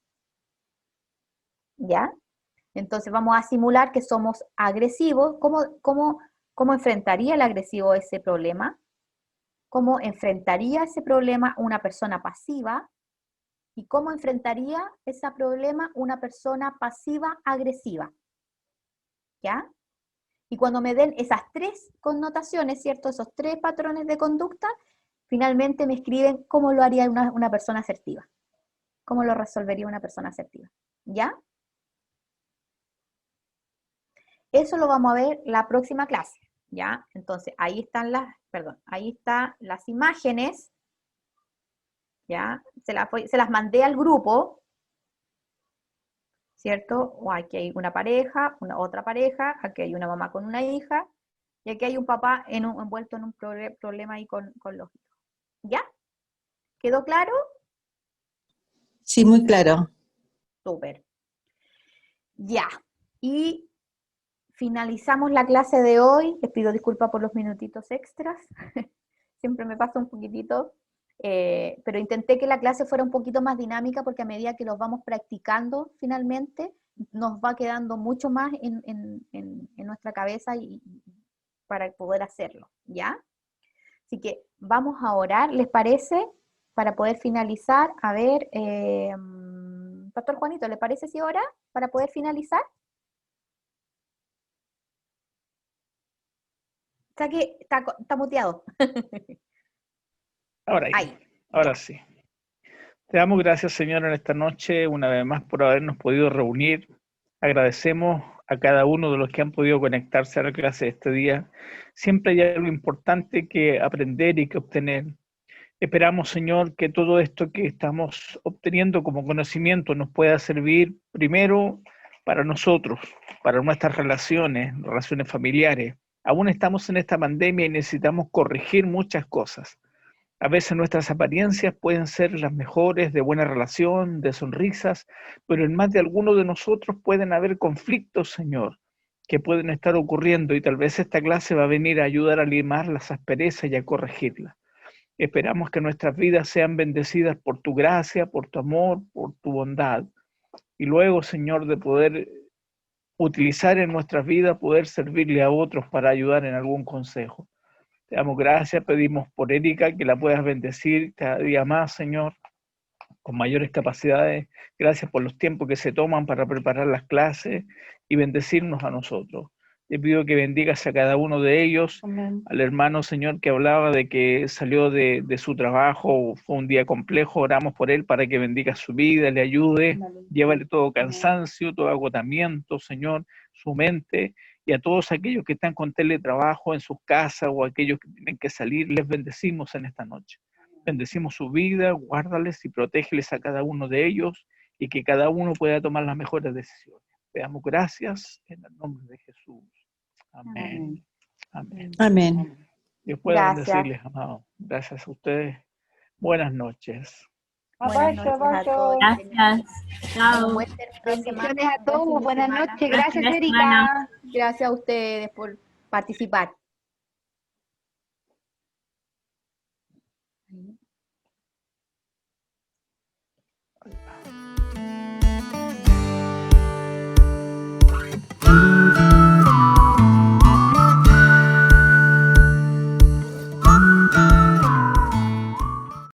¿Ya? Entonces vamos a simular que somos agresivos. ¿Cómo enfrentaría el agresivo ese problema? ¿Cómo enfrentaría ese problema una persona pasiva? ¿Y cómo enfrentaría ese problema una persona pasiva agresiva? ¿Ya? Y cuando me den esas 3 connotaciones, ¿cierto? Esos 3 patrones de conducta, finalmente me escriben cómo lo haría una persona asertiva. ¿Cómo lo resolvería una persona asertiva? ¿Ya? Eso lo vamos a ver la próxima clase. ¿ya? Entonces, ahí están ahí están las imágenes, ¿ya? Se las mandé al grupo, ¿cierto? O aquí hay una pareja, otra pareja, aquí hay una mamá con una hija, y aquí hay un papá envuelto en un problema ahí con los hijos. ¿Ya? ¿Quedó claro? Sí, muy claro. Súper. Ya. Y finalizamos la clase de hoy. Les pido disculpas por los minutitos extras. Siempre me pasa un poquitito. Pero intenté que la clase fuera un poquito más dinámica porque a medida que los vamos practicando finalmente, nos va quedando mucho más en nuestra cabeza y para poder hacerlo, ¿ya? Así que vamos a orar, ¿les parece? Para poder finalizar. A ver, Pastor Juanito, ¿le parece si ora para poder finalizar? Está que está muteado. Ahora sí. Te damos gracias, Señor, en esta noche, una vez más por habernos podido reunir. Agradecemos a cada uno de los que han podido conectarse a la clase de este día. Siempre hay algo importante que aprender y que obtener. Esperamos, Señor, que todo esto que estamos obteniendo como conocimiento nos pueda servir primero para nosotros, para nuestras relaciones familiares. Aún estamos en esta pandemia y necesitamos corregir muchas cosas. A veces nuestras apariencias pueden ser las mejores, de buena relación, de sonrisas, pero en más de alguno de nosotros pueden haber conflictos, Señor, que pueden estar ocurriendo y tal vez esta clase va a venir a ayudar a limar las asperezas y a corregirlas. Esperamos que nuestras vidas sean bendecidas por tu gracia, por tu amor, por tu bondad. Y luego, Señor, de poder utilizar en nuestras vidas, poder servirle a otros para ayudar en algún consejo. Te damos gracias, pedimos por Erika que la puedas bendecir cada día más, Señor, con mayores capacidades. Gracias por los tiempos que se toman para preparar las clases y bendecirnos a nosotros. Te pido que bendigas a cada uno de ellos. Amén. Al hermano, Señor, que hablaba de que salió de su trabajo, fue un día complejo, oramos por él para que bendiga su vida, le ayude, llévale todo cansancio, todo agotamiento, Señor, su mente, y a todos aquellos que están con teletrabajo en sus casas o aquellos que tienen que salir, les bendecimos en esta noche. Bendecimos su vida, guárdales y protégeles a cada uno de ellos y que cada uno pueda tomar las mejores decisiones. Te damos gracias en el nombre de Jesús. Amén. Amén. Amén. Dios pueda Gracias. bendecirles, amados. Gracias a ustedes. Buenas noches. Buenas noches a todos. Gracias. Chao. Buen término de semana, Bendiciones a buen fin todos. de Buenas semana. noches. Buen fin Gracias, de Erika. semana. Gracias a ustedes por participar. Ahí va.